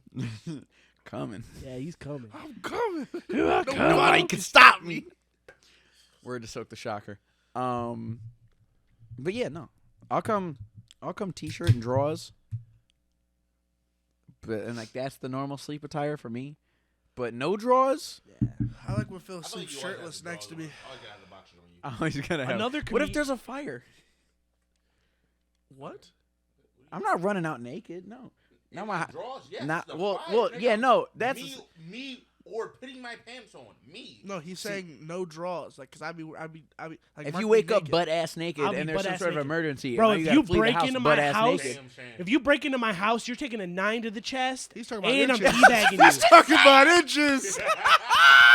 coming. Yeah, he's coming. I'm coming. Nobody can stop me. Word to soak the shocker. But yeah, no. I'll come t-shirt and drawers. And like that's the normal sleep attire for me. But no drawers? I like when Phil I feel like sleeps you always shirtless have the next to drawers me. on. I always gotta have the boxers on you. I always gotta have. Another What if comedi- there's a fire? What? I'm not running out naked. No. In Not my my. draws, yes. Not the well. fire, Well, nigga. yeah. No. That's. me or putting my pants on. Me. No, he's saying no draws. Like, cause I'd be like. If Mark you me wake up naked. butt ass naked I'll be and there's some butt-ass sort of naked. emergency, Bro, and if now you gotta flee the break house into my butt-ass house- naked. Damn shame. If you break into my house, you're taking a 9 to the chest. He's talking about and I'm inches. teabagging He's you. talking about inches.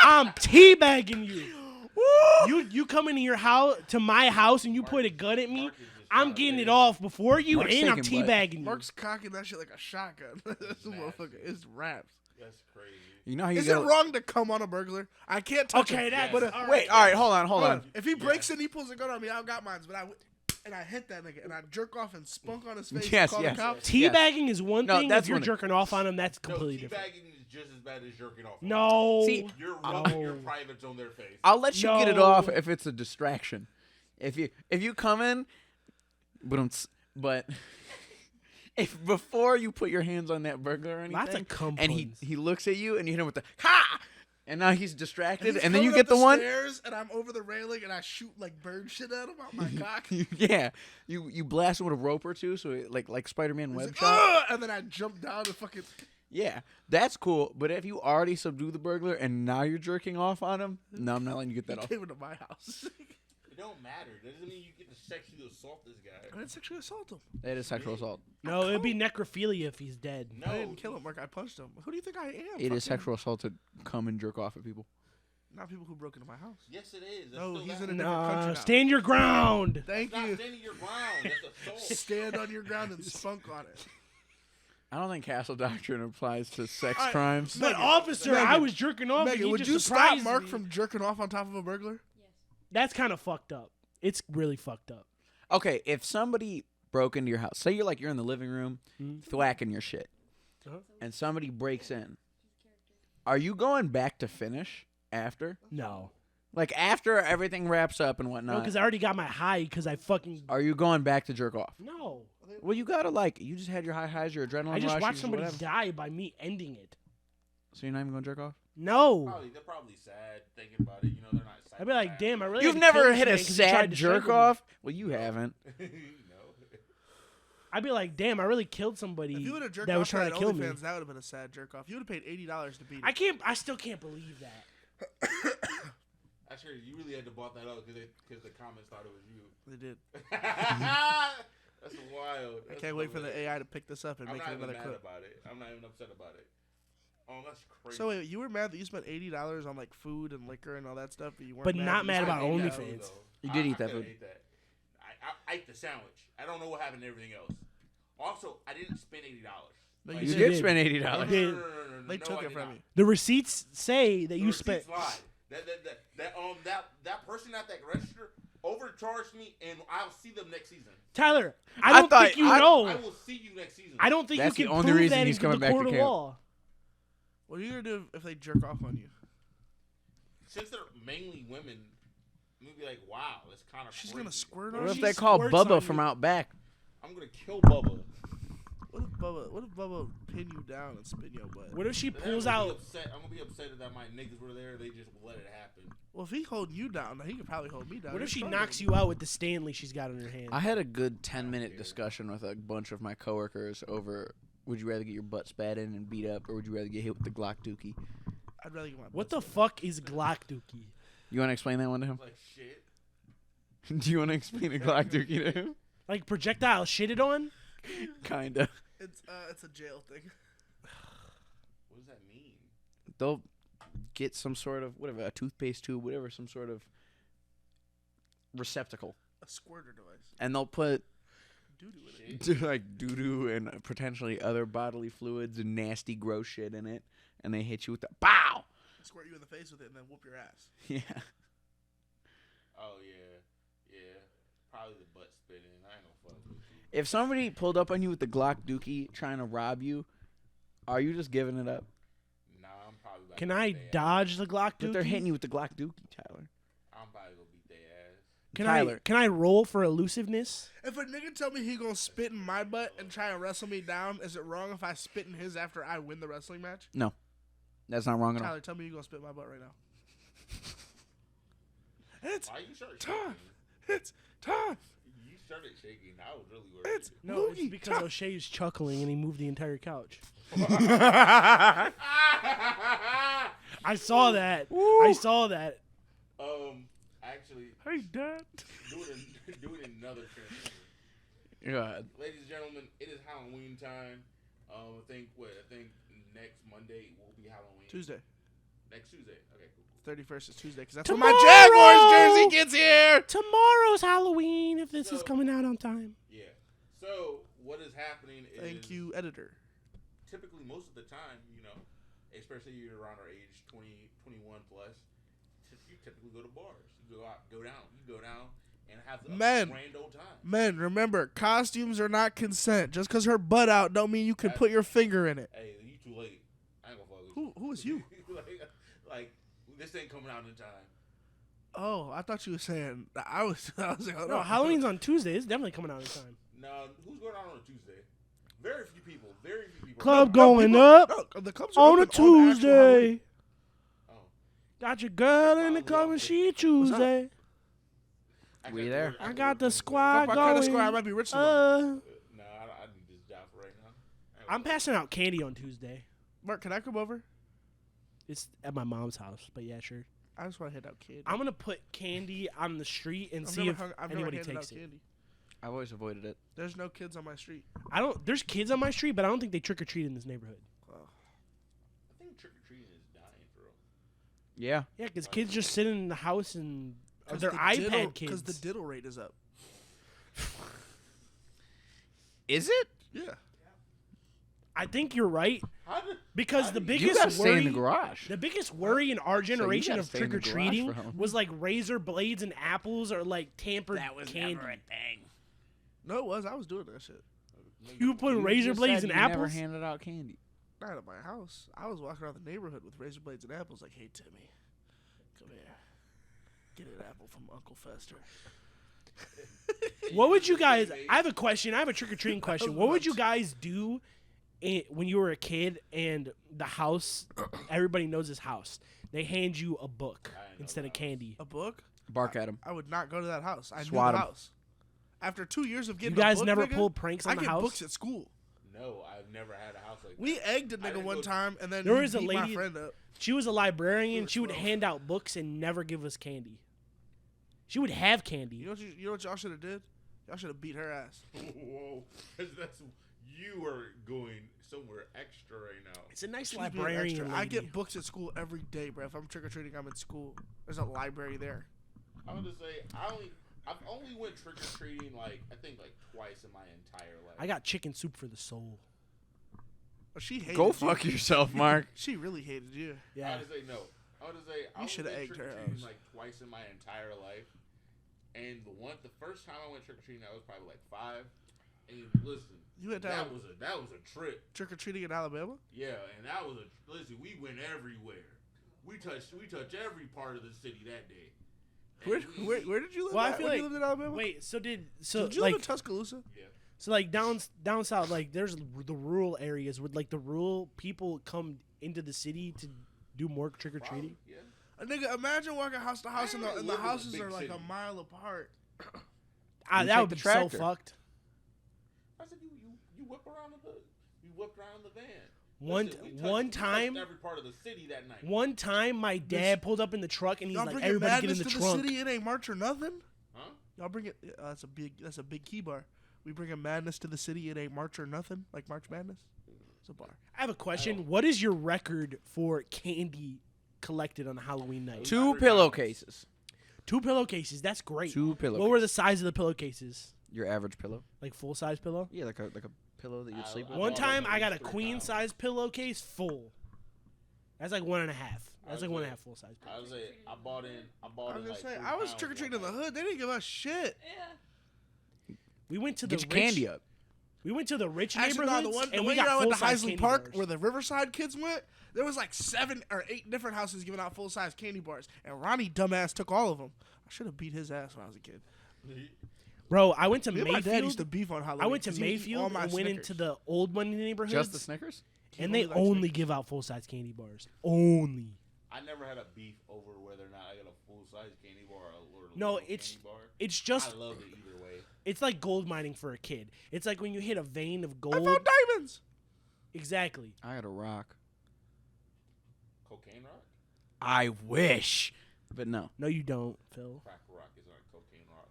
I'm teabagging you. You come into your house to my house and you point a gun at me. Mark is just I'm trying to getting say- it off before you, Mark's and I'm taking butt. teabagging you. Mark's cocking that shit like a shotgun. This motherfucker is raps. That's crazy. You know how you Is it go. wrong to come on a burglar? I can't touch Okay, him. that's Yes. all right. Wait. All right. Hold on. Hold on. If he breaks in, he pulls a gun on me. I got mine, but I hit that nigga and I jerk off and spunk on his face. Yes, and call yes. the cops. Teabagging is one No, thing. that's If you're one- jerking off on him, that's No, completely different. teabagging is just as bad as jerking off. No. See, You're rubbing your No. privates on their face. I'll let you get it No. off if it's a distraction. If you come in, but if before you put your hands on that burglar or anything, Lots of cum and he puns. looks at you and you hit him with the ha, and now he's distracted, He's and then you coming get up the one. stairs, and I'm over the railing and I shoot like bird shit at him out my cock. Yeah, you blast him with a rope or two, so it, like Spider-Man He's web like, shot. "Ugh!" And then I jump down and fucking. Yeah, that's cool. But if you already subdue the burglar and now you're jerking off on him, no, I'm not letting you get He that off. came into my house. It don't matter. Doesn't mean you get to sexually assault this guy. I didn't sexually assault him. That is sexual assault. No, it'd be necrophilia if he's dead. No, I didn't kill him, Mark. I punched him. Who do you think I am? It is Fucking- sexual assault to come and jerk off at people. Not people who broke into my house. Yes, it is. That's No, still he's that. in a different country Nah, now. stand your ground. Thank Stop you. standing your ground. That's assault. Stand on your ground and spunk on it. I don't think castle doctrine applies to sex All right, crimes. But Megan, officer, Megan, I was jerking off. and Megan, he would just you stop surprised Mark me. from jerking off on top of a burglar? Yes. That's kind of fucked up. It's really fucked up. Okay, if somebody broke into your house, say you're in the living room, thwacking your shit, Uh-huh. and somebody breaks in, are you going back to finish after? No, Like after everything wraps up and no, whatnot, because I already got my high. Because I fucking are you going back to jerk off? no. Well, you gotta you just had your highs, your adrenaline I just rush, watched somebody whatever. die by me ending it. So you're not even gonna jerk off? No, They're probably sad thinking about it. You know, they're not. I'd be like, damn, I really. You've had to kill never this hit a man 'cause he tried sad to jerk strangle me. off? Well, you haven't. no. I'd be like, damn, I really killed somebody If you would have jerked that off was trying to at kill me. OnlyFans, that would have been a sad jerk off. You would have paid $80 to beat it. I still can't believe that. Actually, you really had to bought that up because the comments thought it was you. They did. That's wild. I can't wait for the AI to pick this up and I'm make not it even another mad clip. about it. I'm not even upset about it. Oh, that's crazy. So wait, you were mad that you spent $80 on like food and liquor and all that stuff, but you weren't But mad not that mad you about spent $80? OnlyFans. You did eat I that could've food. ate that. I ate the sandwich. I don't know what happened to everything else. Also, I didn't spend $80. No, You You did did. spend You $80. did. They No, took I it did from not. you. The receipts say that The you spent. receipts lied. That person at that register overcharged me, and I'll see them next season. Tyler, I I don't thought- think you I- know. I will see you next season. I don't think That's you the can only prove reason that he's into coming the back court to of camp. law. What are you gonna do if they jerk off on you? Since they're mainly women, I'm gonna be like, wow, that's kind of. She's gonna squirt on What you. if She they call squirts Bubba on from you. out back? I'm gonna kill Bubba. What if Bubba pin you down and spin your butt? What if she Then pulls I'm gonna out? be upset. I'm gonna be upset that my niggas were there. They just let it happen. Well, if he holding you down, he could probably hold me down. What if she You're knocks stronger you out with the Stanley she's got in her hand? I had a good 10-minute discussion with a bunch of my coworkers over: would you rather get your butt spat in and beat up, or would you rather get hit with the Glock dookie? than me. I'd rather get my. What butt the spit. fuck is Glock Dookie? You want to explain that one to him? Like shit. Do you want to explain a Glock dookie to him? Like projectile shitted on? Kinda. It's a jail thing. What does that mean? They'll get some sort of whatever, a toothpaste tube, whatever, some sort of receptacle, A squirter device. and they'll put Doo-doo in it. like doo doo and potentially other bodily fluids and nasty gross shit in it, and they hit you with the bow. Squirt you in the face with it and then whoop your ass. Yeah. Oh yeah. Probably the butt spitting. I ain't gonna fuck with you. If somebody pulled up on you with the Glock dookie trying to rob you, are you just giving it up? Nah, I'm probably. About Can to I beat they ass. dodge the Glock But they're Dookie? hitting you with the Glock dookie, Tyler. I'm probably gonna beat their ass. Tyler. Can I roll for elusiveness? If a nigga tell me he gonna spit in my butt and try and wrestle me down, is it wrong if I spit in his after I win the wrestling match? That's not wrong at all. Tyler, tell me you gonna spit in my butt right now. It's Why you start tough. shaking? It's tough. You started shaking, I was really worried. It's No, it's Loogie. because O'Shea's chuckling and he moved the entire couch. I saw that. I saw that. Actually, Hey, Dad. doing another transition. Go ahead. Ladies and gentlemen, it is Halloween time. I think next Monday will be Halloween. Tuesday. Next Tuesday. Okay, cool. 31st is Tuesday because that's Tomorrow! when my Jaguars jersey gets here. Tomorrow's Halloween if this is So- coming out on time. Yeah. So what is happening is Thank you, editor. typically most of the time, especially you're around our age 20, 21 plus, you typically go to bars. You go down and have a grand old time. Men, remember, costumes are not consent. Just because her butt out don't mean you can put your finger in it. Hey, you too late. I ain't gonna fuck with you. Who is you? like, this ain't coming out in time. Oh, I thought you were saying. I was like, hold No, on. Halloween's on Tuesday. It's definitely coming out in time. No, who's going out on a Tuesday? Very few people. Club going up No, the clubs are on a open actual Halloween. Tuesday. Oh. Got your girl in the club and she Tuesday. We there? I got the If squad I cut going. a square, I might be rich tomorrow. No, I need this job for right now. I'm passing out candy on Tuesday. Mark, can I come over? It's at my mom's house, but yeah, sure. I just want to hand out candy. I'm gonna put candy on the street and I've see never if I've anybody never handed takes out it. candy. I've always avoided it. There's no kids on my street. There's kids on my street, but I don't think they trick or treat in this neighborhood. I think trick or treating is dying, bro. Yeah. Yeah, because kids just sit in the house and they're the iPad kids. Because the diddle rate is up. Is it? Yeah. I think you're right because the You biggest gotta stay in worry, the garage. the biggest worry in our generation gotta of stay in trick or the garage treating for Halloween. was like razor blades and apples or like tampered candy. No, it was. I was doing that shit. You put razor just blades said and you never apples. handed out candy. Not at my house. I was walking around the neighborhood with razor blades and apples like, hey, Timmy, come here. Get an apple from Uncle Fester. What would you guys? I have a question. I have a trick or treating question. What would you guys do when you were a kid and the house? Everybody knows this house. They hand you a book instead of candy. A book? Bark at him. I would not go to that house. I Swat knew the 'em. house. After 2 years of You getting guys a book, never nigga, pulled pranks on I the get house. books at school. No, I've never had a house like that. We egged a I nigga didn't one go- time, and then There he was a beat my lady- friend up. She was a librarian. were She would 12. hand out books and never give us candy. She would have candy. You know what y'all should have did? Y'all should have beat her ass. Whoa, that's you are going somewhere extra right now. It's a nice She's being librarian extra. lady. I get books at school every day, bro. If I'm trick or treating, I'm in school. There's a library there. I'm gonna say I've only went trick or treating like twice in my entire life. I got chicken soup for the soul. But she hated Go you. fuck yourself, Mark. She really hated you. Yeah. I'm gonna say no. I'm gonna say I shoulda only went egged trick or her treating ass. like twice in my entire life. And the first time I went trick or treating, I was probably like 5. And listen, You went that down was a trip. trick or treating in Alabama? Yeah, and that was listen. We went everywhere. We touched every part of the city that day. And Where did you live? Well, I at? feel Where like did you live in Alabama? Wait, so did you live in Tuscaloosa? Yeah. so like down south, like there's the rural areas where like the rural people come into the city to do more trick or treating. Yeah. A nigga, imagine walking house to house and I the live in a houses big are like city. a mile apart. That take would the be tractor. so fucked. I said you whipped around the van. One We touched time, every part of the city that night. one time, my dad pulled up in the truck and he's Y'all like, bringing "Everybody get in madness the to trunk." the city. It ain't March or nothing. Huh? Y'all bring it. That's a big key bar. We bring a madness to the city. It ain't March or nothing. Like March Madness. It's a bar. I have a question. What is your record for candy collected on Halloween night? 2 pillowcases. 2 pillowcases. That's great. 2 pillowcases. What were the size of the pillowcases? Your average pillow? Like full size pillow? Yeah, like a pillow that you sleep with. I One bought time it I got a for queen $3. size pillowcase full. That's like 1.5. That's like 1.5 full size. I was like, I bought I in was like gonna say, 3 I was pounds trick or treating in one the night. hood. They didn't give us shit. Yeah. We went to the Get your rich, candy up. We went to the rich Actually, no, neighborhoods the and one we year I got went full to size Heisley candy Park bars. where the Riverside kids went. There was like 7 or 8 different houses giving out full size candy bars, and Ronnie dumbass took all of them. I should have beat his ass when I was a kid. Bro, I went to Me and my dad used to Mayfield. beef on Halloween. I went to 'cause he would eat all Mayfield my and went Snickers. into the old money neighborhoods. Just the Snickers? and He they only likes only Snickers. give out full size candy bars. Only. I never had a beef over whether or not I got a full size candy bar or a No, little it's candy bar. it's just I loved it either way. It's like gold mining for a kid. It's like when you hit a vein of gold. I found diamonds. Exactly. I got a rock. Cocaine rock? I wish, but no. No, you don't, Phil. Crack rock is not cocaine rock.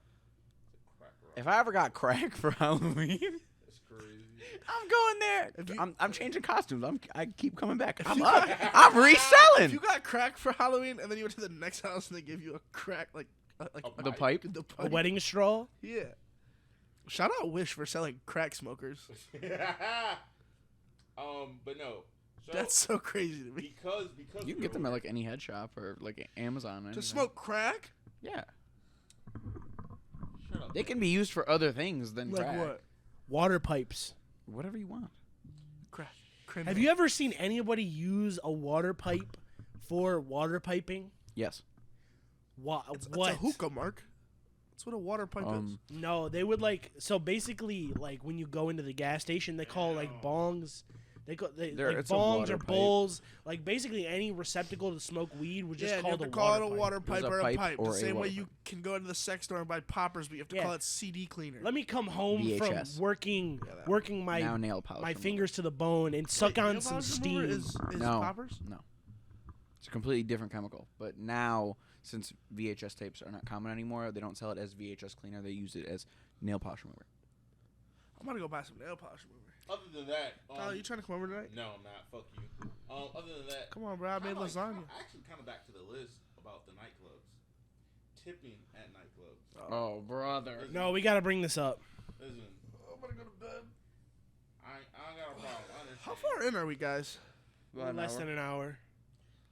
It's a crack rock. If I ever got crack for Halloween, That's crazy. I'm going there. If you- I'm changing costumes. I keep coming back. I'm you up. got- I'm If reselling. you got crack for Halloween and then you went to the next house and they give you a crack like The pipe. the A pipe. wedding straw. Yeah. Shout out Wish for selling crack smokers. But no. So That's so crazy to me. because You can get them at like any head shop or like Amazon. Or To anything. smoke crack? Yeah, Shut up. they can be used for other things than Like crack. what? Water pipes. Whatever you want. Crack. Have you ever seen anybody use a water pipe for water piping? Yes. What? It's What? a hookah, Mark. That's what a water pipe is. No, they would like so basically like when you go into the gas station, they call like bongs. Like It's a bongs water or pipe. bowls. Like basically any receptacle to smoke weed was just Yeah, and you have called to a call water it a pipe. water pipe a or a pipe pipe. or The a same way water you can go into the sex store and buy poppers, but you have to Yeah. call it CD cleaner. Let me come home VHS. from working that working now my nail polish. my remover. fingers to the bone and suck Wait, on nail some polish remover steam. Is No. poppers? No. It's a completely different chemical. But now, since VHS tapes are not common anymore, they don't sell it as VHS cleaner. They use it as nail polish remover. I'm gonna go buy some nail polish remover. Other than that, Tyler, you trying to come over tonight? no, I'm not. Fuck you. Other than that, Come on, bro. I made kinda lasagna. actually, kind of back to the list about the nightclubs. Tipping at nightclubs. Oh, brother. No, we got to bring this up. Listen, I'm gonna go to bed. I ain't got a problem. I understand. How far in are we, guys? About an Less hour. than an hour.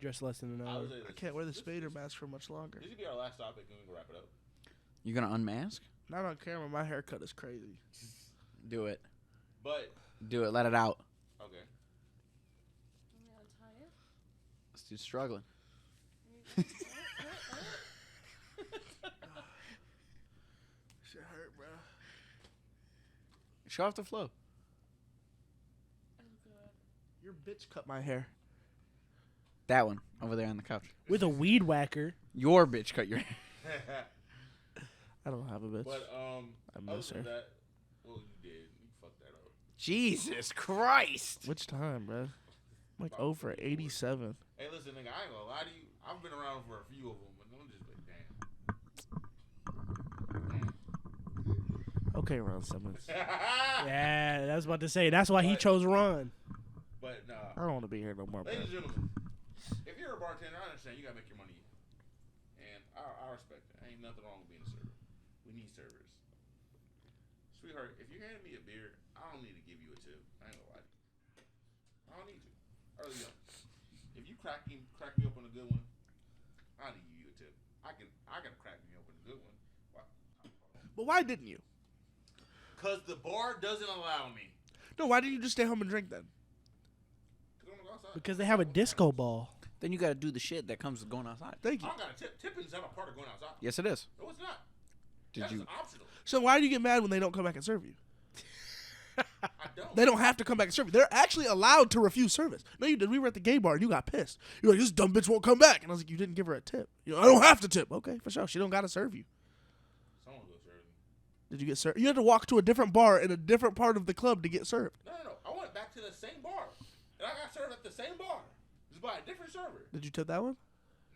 Just less than an I hour. would say I this- can't wear the this- Spader mask for much longer. This could be our last topic, and we can wrap it up. You gonna unmask? Not on camera. My haircut is crazy. Do it. But Do it. Let it out. okay, I'm gonna untie it. This dude's struggling. Shit hurt, bro. Show off the flow. Oh god. Your bitch cut my hair. That one over there on the couch. With a weed whacker. Your bitch cut your hair. I don't have a bitch. but I other miss than her. that, well, you did. You fucked that up. Jesus Christ. Which time, bro? I'm like 0 for 87. Hey, listen, nigga, I ain't gonna lie to you. I've been around for a few of them, but I'm just like, damn. Okay, Ron Simmons. Yeah, that's what to say. That's why he But- chose Ron. But nah. I don't want to be here no more, bro. Ladies and gentlemen, if you're a bartender, I understand you gotta make your money. And I respect that. Ain't nothing wrong with being a server. We need servers. Sweetheart, if you're handing me a beer, I don't need to give you a tip. I ain't gonna lie to you. I don't need to. I really don't. If you crack me up on a good one, I need to give you a tip. I can crack me up on a good one. Why? But why didn't you? Cause the bar doesn't allow me. No, why didn't you just stay home and drink then? 'Cause I'm gonna go outside. Because they have a disco ball. Then you gotta do the shit that comes with going outside. Thank I you. don't got a tip. Tipping's not a part of going outside. Yes, it is. No, it's not. Did That's you? optional. So why do you get mad when they don't come back and serve you? I don't. They don't have to come back and serve you. They're actually allowed to refuse service. No, you did. We were at the gay bar and you got pissed. You're like, this dumb bitch won't come back. And I was like, you didn't give her a tip. You know, I don't have to tip. Okay, for sure. She don't got to serve you. Someone go serve me. Did you get served? You had to walk to a different bar in a different part of the club to get served. No. I went back to the same bar. And I got served at the same bar. Just by a different server. Did you tip that one?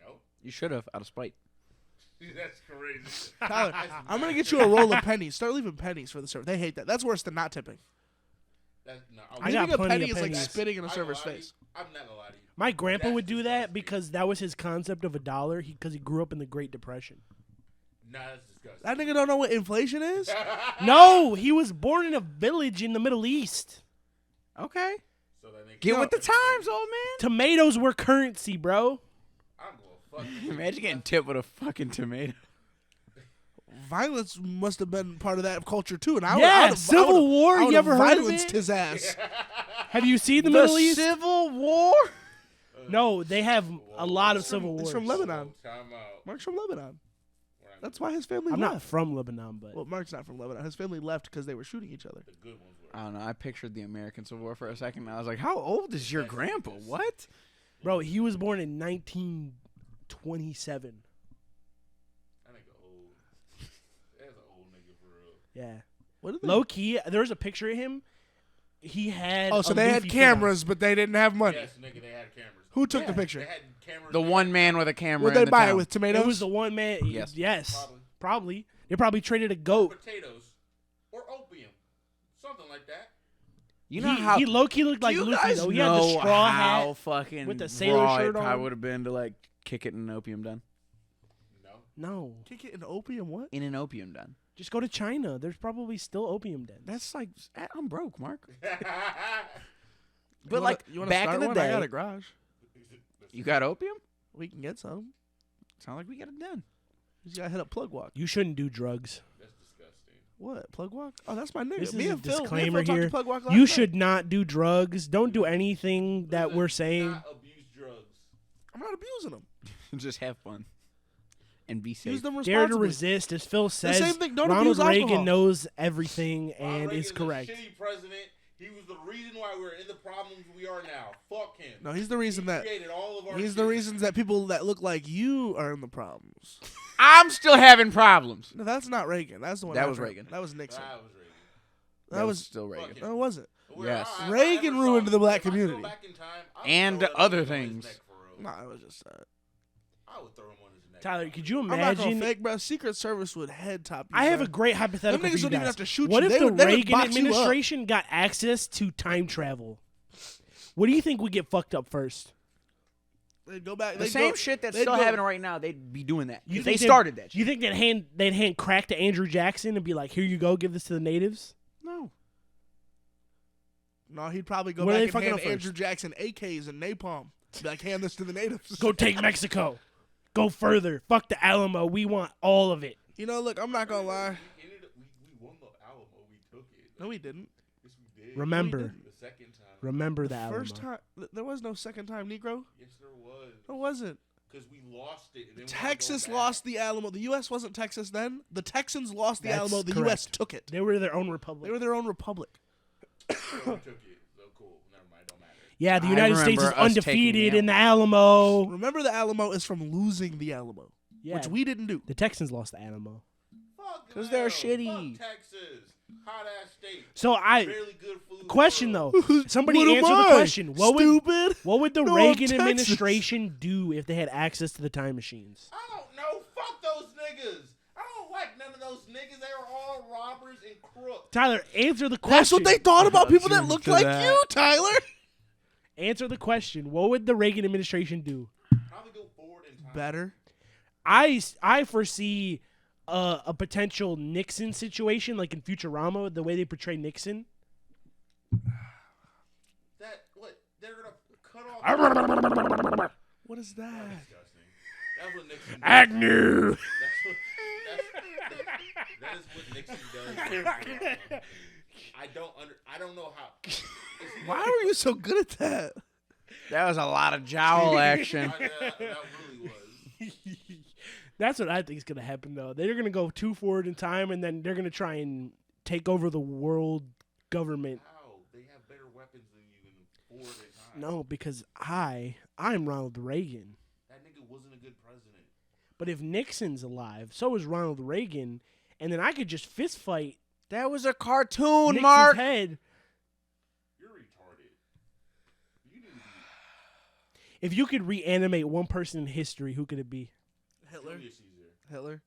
No. You should have, out of spite. That's crazy. Tyler, I'm going to get you a roll of pennies. Start leaving pennies for the server. They hate that. That's worse than not tipping. I got Leaving a plenty penny of is like pennies. spitting in a I ain't server's gonna lie to face. you. I'm not gonna lie to you. My grandpa That's would do that disgusting. because that was his concept of a dollar. Because he grew up in the Great Depression. Nah, that's disgusting. That nigga don't know what inflation is? No, he was born in a village in the Middle East. Okay. So that nigga Get with the times, old man. Tomatoes were currency, bro. I'm gonna fuck you. Imagine getting tipped with a fucking tomato. Violence must have been part of that culture too. And I Yeah, would, Civil War, you ever heard of violenced it? his ass. Have you seen the Middle East? Civil War? No, they have a lot of civil It's wars. from Lebanon. Time out. Mark's from Lebanon. Where I'm That's why his family I'm left. not from Lebanon, but Well, Mark's not from Lebanon. His family left because they were shooting each other. the good ones were. I don't know. I pictured the American Civil War for a second. And I was like, how old is your grandpa? What? bro, he was born in 1927. That nigga old. That's an old nigga for real. Yeah. What did they? Low key, there was a picture of him. He had. Oh, so a they had Luffy fit on. cameras, but they didn't have money. Yes, nigga, they had cameras. Who took Yeah. the They picture? had cameras. The one man with a camera. Would in they the buy it town. with tomatoes? It was the one man. Yes. Yes. Probably. Probably. They probably traded a goat. Potatoes or opium, something like that. You know how he low key looked like you Luffy guys though. He had the know straw how hat. fucking with the sailor raw shirt it probably on? would have been to like kick it in an opium den. No. No, Kick it in opium. What? In an opium den. just go to China. There's probably still opium dens. That's like I'm broke, Mark. You But wanna- like you wanna back start in the one? I got day, a garage. you got opium? We can get some. Sound like we got a den. You just gotta hit up Plug Walk. You shouldn't do drugs. That's disgusting. What? Plug Walk? Oh, that's my nigga. This me is a and Phil, disclaimer talked to here. Plug Walk last You night. should not do drugs. Don't do anything that Listen, we're do saying. not abuse drugs. I'm not abusing them. Just have fun and be safe. Use them Dare to responsibly. resist, as Phil says. same thing, don't Ronald abuse Reagan alcohol. knows everything Ronald and Reagan is correct. A shitty president. He was the reason why we're in the problems we are now. Fuck him. No, he's the reason He that created all of our he's shit. the reasons that people that look like you are in the problems. I'm still having problems. No, that's not Reagan. That's the one. That was after- Reagan. That was Nixon. That was Reagan. That was still Reagan. Fuck no, it wasn't. Yes. I Reagan never ruined saw- the black if I could go community. back in time, I would And throw that other nigga on his things. neck for real. No, it was just. I would throw him on his neck. Tyler, could you I'm not gonna imagine? fake, bro. Secret Service would head top you. I have bro. a great hypothetical Them niggas for you don't even guys. have to shoot What you. if They the would- they would Reagan box you up. administration got access to time travel? What do you think would get fucked up first? They'd go back. The they'd same go- shit that's they'd still go- happening right now, they'd be doing that. You They think started that shit. You think they'd hand crack to Andrew Jackson and be like, "Here you go, give this to the natives"? No. No, he'd probably go What are they back and fucking hand up first? Andrew Jackson AKs and napalm. Be like, hand this to the natives. Go take Mexico. Go further. Fuck the Alamo. We want all of it. You know, look, I'm not gonna lie. We won the Alamo. We took it. No, we didn't. Yes, we did. Remember, The second time. remember the Alamo. First time, there was no second time, Negro. Yes, there was. No, it wasn't. Because we lost it. And then we had to Texas go back. lost the Alamo. The U.S. wasn't Texas then. The Texans lost the That's Alamo. The U.S. correct. took it. They were their own republic. They were their own republic. We took it. So cool. Never mind. Don't matter. Yeah, the I United States is remember us taking undefeated the in the Alamo. Remember, the Alamo is from losing the Alamo, Yeah, which we didn't do. the Texans lost the Alamo. Fuck 'Cause they're hell. shitty. Fuck Texas. Hot ass state. So Barely good food. question though, somebody What am answer the I, question. Stupid. What would the No, I'm Reagan Texas. administration do if they had access to the time machines? I don't know. Fuck those niggas. I don't like none of those niggas. They are all robbers and crooks. Tyler, answer the question. That's what they thought about people that True looked to like that. you, Tyler. Answer the question. What would the Reagan administration do? Probably go forward in time. Better. I foresee a potential Nixon situation, like in Futurama, the way they portray Nixon. That what? They're gonna cut off. What is that? Disgusting. That's what Nixon does. Agnew. That is what Nixon does. I don't know how. Why were you so good at that? That was a lot of jowl action. That really was. That's what I think is gonna happen, though. They're gonna go too forward in time, and then they're gonna try and take over the world government. How? They have better weapons than you in forward in time. No, because I'm Ronald Reagan. That nigga wasn't a good president. But if Nixon's alive, so is Ronald Reagan, and then I could just fist fight That was a cartoon, Nixon's Mark. head. You're retarded. You need to be If you could reanimate one person in history, who could it be? Hitler. Julius Caesar. Hitler.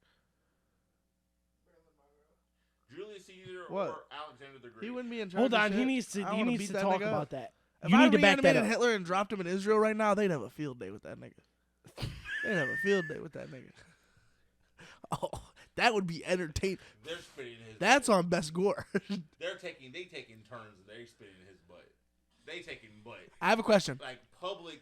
Julius Caesar What? or Alexander the Great. He wouldn't be in charge. Hold of on, shit. he needs I to wanna beat that talk nigga up. about that. If You I need to back that reanimated up. Hitler and dropped him in Israel right now, they'd have a field day with that nigga. They'd have a field day with that nigga. Oh, that would be entertaining. They're spitting in his That's butt. on Best Gore. They taking turns and they spitting in his butt. They taking butt. I have a question. Like public.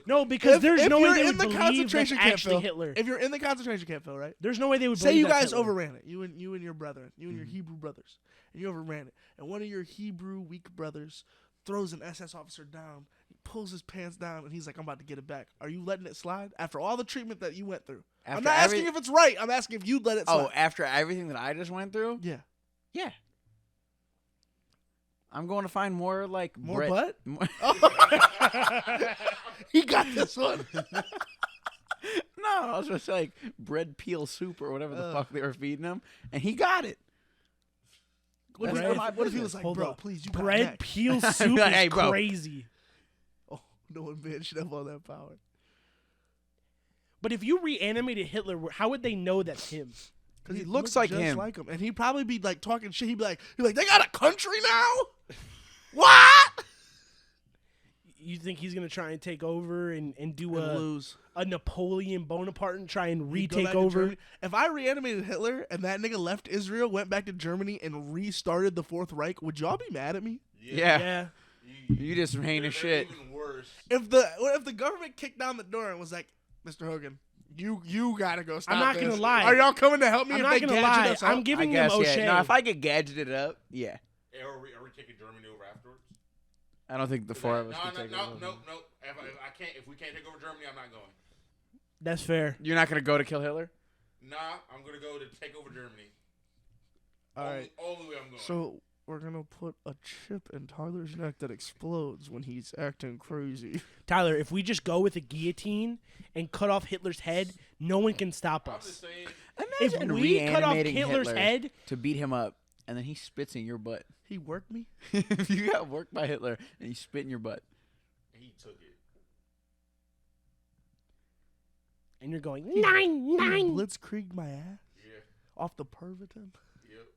No, because there's no way you're they in would the believe concentration that's camp, actually Phil, Hitler. if you're in the concentration camp, Phil, right? There's no way they would Say believe you that's guys Hitler. overran it. You and your brethren, you and your Hebrew brothers, and you overran it. And one of your Hebrew weak brothers throws an SS officer down. He pulls his pants down, and he's like, "I'm about to get it back." Are you letting it slide after all the treatment that you went through? I'm After not asking every- if it's right. I'm asking if you'd let it slide. Oh, after everything that I just went through? Yeah. Yeah. I'm going to find more like More bread- butt? He got this one. No, I was just like bread peel soup or whatever the fuck they were feeding him, and he got it. What if he was like, Hold bro, up. please, you got Bread neck. peel soup Like, is hey, bro. crazy. Oh, no one man should have all that power. But if you reanimated Hitler, how would they know that's him? Because He looks like just him. like him. And he'd probably be like talking shit. He'd be like, they got a country now? What? You think he's gonna try and take over and do And lose. a Napoleon Bonaparte and try and He'd go retake back to over? Germany. If I reanimated Hitler and that nigga left Israel, went back to Germany, and restarted the Fourth Reich, would y'all be mad at me? Yeah. Yeah. You just some heinous shit. Even worse. If the government kicked down the door and was like, Mr. Hogan, you gotta go stop I'm not this. gonna lie. Are y'all coming to help me? I'm if not they gonna gadget lie. us up? I'm I giving them guess, O'Shea. yeah. No, if I get gadgeted up, yeah. Are we taking Germany over afterwards? I don't think the four of us can take it over. No. If we can't take over Germany, I'm not going. That's fair. You're not gonna go to kill Hitler? Nah, I'm gonna go to take over Germany. All right. All the way I'm going. So we're gonna put a chip in Tyler's neck that explodes when he's acting crazy. Tyler, if we just go with a guillotine and cut off Hitler's head, no one can stop I'm us. just saying. If Imagine we cut off reanimating Hitler's Hitler head, to beat him up, and then he spits in your butt. He worked me. If you got worked by Hitler and he spit in your butt, He took it. and you're going He nine. blitzkrieged my ass Yeah. off the Pervitin. Yep.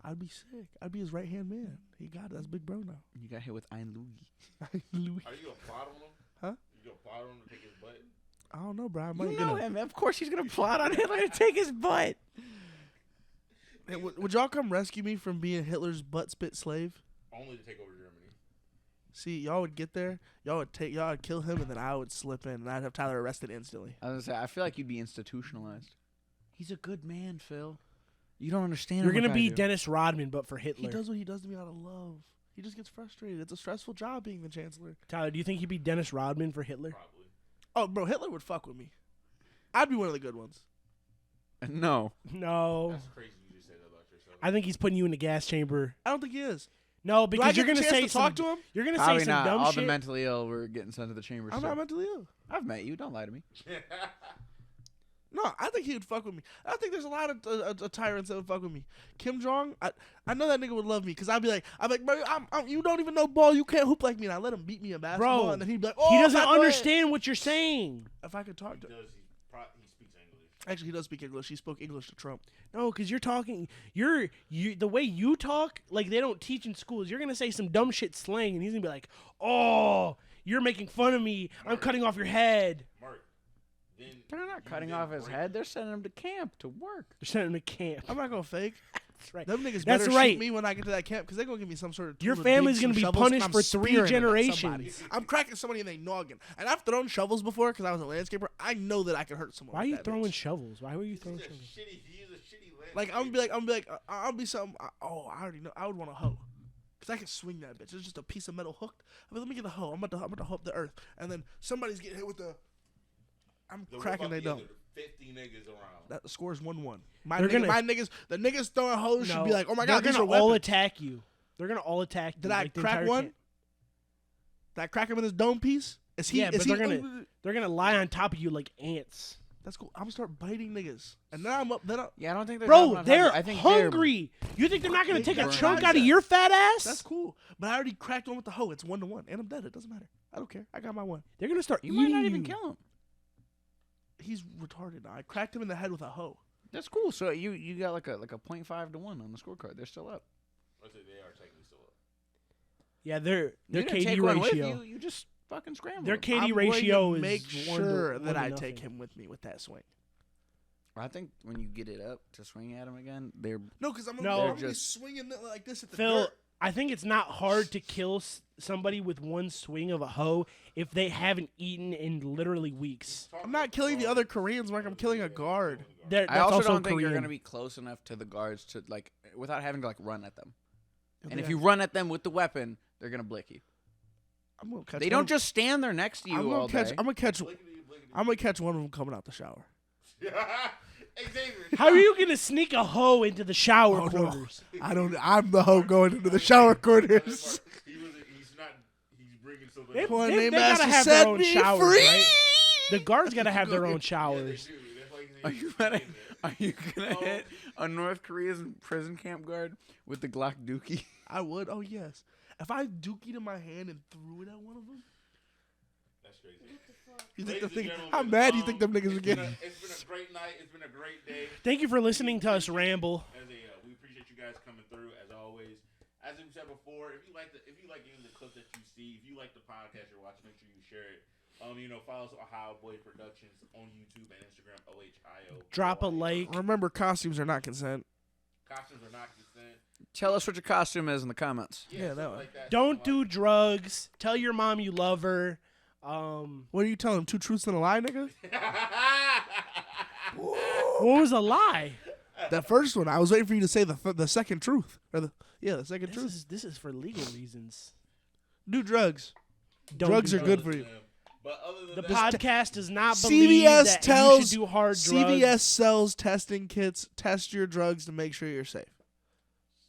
I'd be sick. I'd be his right hand man. He got it. That's big bro now. you got hit with Ein Louis. Louis. Are you gonna plot on him? Huh? You gonna plot on him to take his butt? I don't know, bro. I might You get know him. him. Of course he's gonna plot on Hitler to take his butt. Hey, would y'all come rescue me from being Hitler's butt spit slave? Only to take over Germany. See, y'all would get there. Y'all would kill him, and then I would slip in, and I'd have Tyler arrested instantly. I was gonna say, I feel like you'd be institutionalized. He's a good man, Phil. You don't understand. You're him gonna like I be do. Dennis Rodman, but for He Hitler. does what he does to me out of love. He just gets frustrated. It's a stressful job being the chancellor. Tyler, do you think he'd be Dennis Rodman for Hitler? Probably. Oh, bro, Hitler would fuck with me. I'd be one of the good ones. No. No. That's crazy. You just said that about yourself. I think he's putting you in the gas chamber. I don't think he is. No, Do I because you're get gonna a chance say to talk some, to him? You're gonna Probably say some not. dumb All shit. the mentally ill were getting sent to the chamber. I'm still. not mentally ill. I've met you. Don't lie to me. No, I think he would fuck with me. I think there's a lot of tyrants that would fuck with me. Kim Jong, I know that nigga would love me because I'd be like, bro, you don't even know ball. You can't hoop like me. And I let him beat me in basketball, Bro, and then he'd be like, oh, he doesn't my God. understand what you're saying. If I could talk to him. He speaks English. Actually, he does speak English. He spoke English to Trump. No, because you're talking. You the way you talk, like they don't teach in schools. You're gonna say some dumb shit slang, and he's gonna be like, "Oh, you're making fun of me. I'm cutting off your head." Mark. Then They're not you cutting then off his break- head. They're sending him to camp to work. They're sending him to camp. I'm not gonna fake. That's right. Them niggas That's better right. shoot me when I get to that camp because they're gonna give me some sort of. Your tool to family's dig gonna some be shovels, punished and I'm for 3 spearing them at generations. somebody. I'm cracking somebody in their noggin, and I've thrown shovels before because I was a landscaper. I know that I could hurt someone. Why are with you that throwing bitch. shovels? Why were you throwing He's a shovels? shitty Like I'm gonna be like, I'll be something. I already know. I would want a hoe, cause I can swing that bitch. It's just a piece of metal hooked. I mean, let me get a hoe. I'm about to hoe up the earth, and then somebody's getting hit with the. I'm cracking. They don't. 50 niggas around. That score's 1-1. They're gonna- The niggas throwing hoes should No, be like, oh my god, they're these are gonna all weapons. attack you. They're gonna all attack you. Did I like the crack entire one? camp. Did I crack him in his dome piece? Is he? Yeah, is but he? they're gonna lie on top of you like ants. That's cool. I'm gonna start biting niggas, and then I'm up. Then Yeah, I don't think they're. Bro, jumping on top they're of you. I think hungry. You think they're not gonna They take a got chunk mindset. out of your fat ass? that's cool. But I already cracked one with the hoe. It's 1-1, and I'm dead. It doesn't matter. I don't care. I got my one. They're gonna start You eating might not even you. kill him. He's retarded. I cracked him in the head with a hoe. That's cool. So you got like a 0.5 to 1 on the scorecard. They're still up. I say they are technically still up. Yeah, their You didn't KD take one with ratio. you. You just fucking scrambled. Their him. KD I'm ratio going is to make 1 to- sure 1 that to I nothing. take him with me with that swing. I think when you get it up to swing at him again, they're No, because I'm No. gonna They're be just- swinging it like this at the Phil, dirt. I think it's not hard to kill somebody with one swing of a hoe if they haven't eaten in literally weeks. I'm not killing the other Koreans, Mark. I'm killing a guard. That's I also don't think Korean. you're going to be close enough to the guards to like without having to like run at them. And if Yeah. you run at them with the weapon, they're going to blick you. I'm gonna catch. They one don't of- just stand there next to you I'm all gonna catch. day. I'm gonna catch. Blickety, blickety. I'm gonna catch one of them coming out the shower. Xavier. How are you gonna sneak a hoe into the shower Oh, no. quarters? I don't. I'm the hoe going into the shower quarters. He's not. He's bringing something. They, up. One they name gotta master have set their own me showers, free. right? The guards gotta have their own Yeah, they showers. do. That's like Are you gonna hit a North Korean prison camp guard with the Glock Dookie? I would. Oh yes. If I dookied in my hand and threw it at one of them, That's crazy. What the fuck? you think Ladies and gentlemen, how mad you think them niggas would get? It's been a great night. It's been a great day. Thank you for listening to us ramble. We appreciate you guys coming through as always. As we said before, if you like any of the clips that you see, if you like the podcast you're watching, make sure you share it. Follow us Ohio Boy Productions on YouTube and Instagram, OHIO. Drop a like. Remember, costumes are not consent. Costumes are not consent. Tell us what your costume is in the comments. Yeah, that one. Like that. Don't do drugs. Tell your mom you love her. What are you telling them? 2 truths and a lie, nigga? What was a lie? That first one, I was waiting for you to say the second truth. Or the second truth. This is for legal reasons. Do drugs. Don't Drugs do are good for you. But other than The that, podcast does not believe that you should do hard drugs. CVS sells testing kits. Test your drugs to make sure you're safe.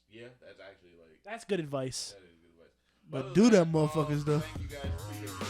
yeah, that's actually like That's good advice. that is good advice. But Other do than them that, motherfuckers, though. Thank you guys. Appreciate you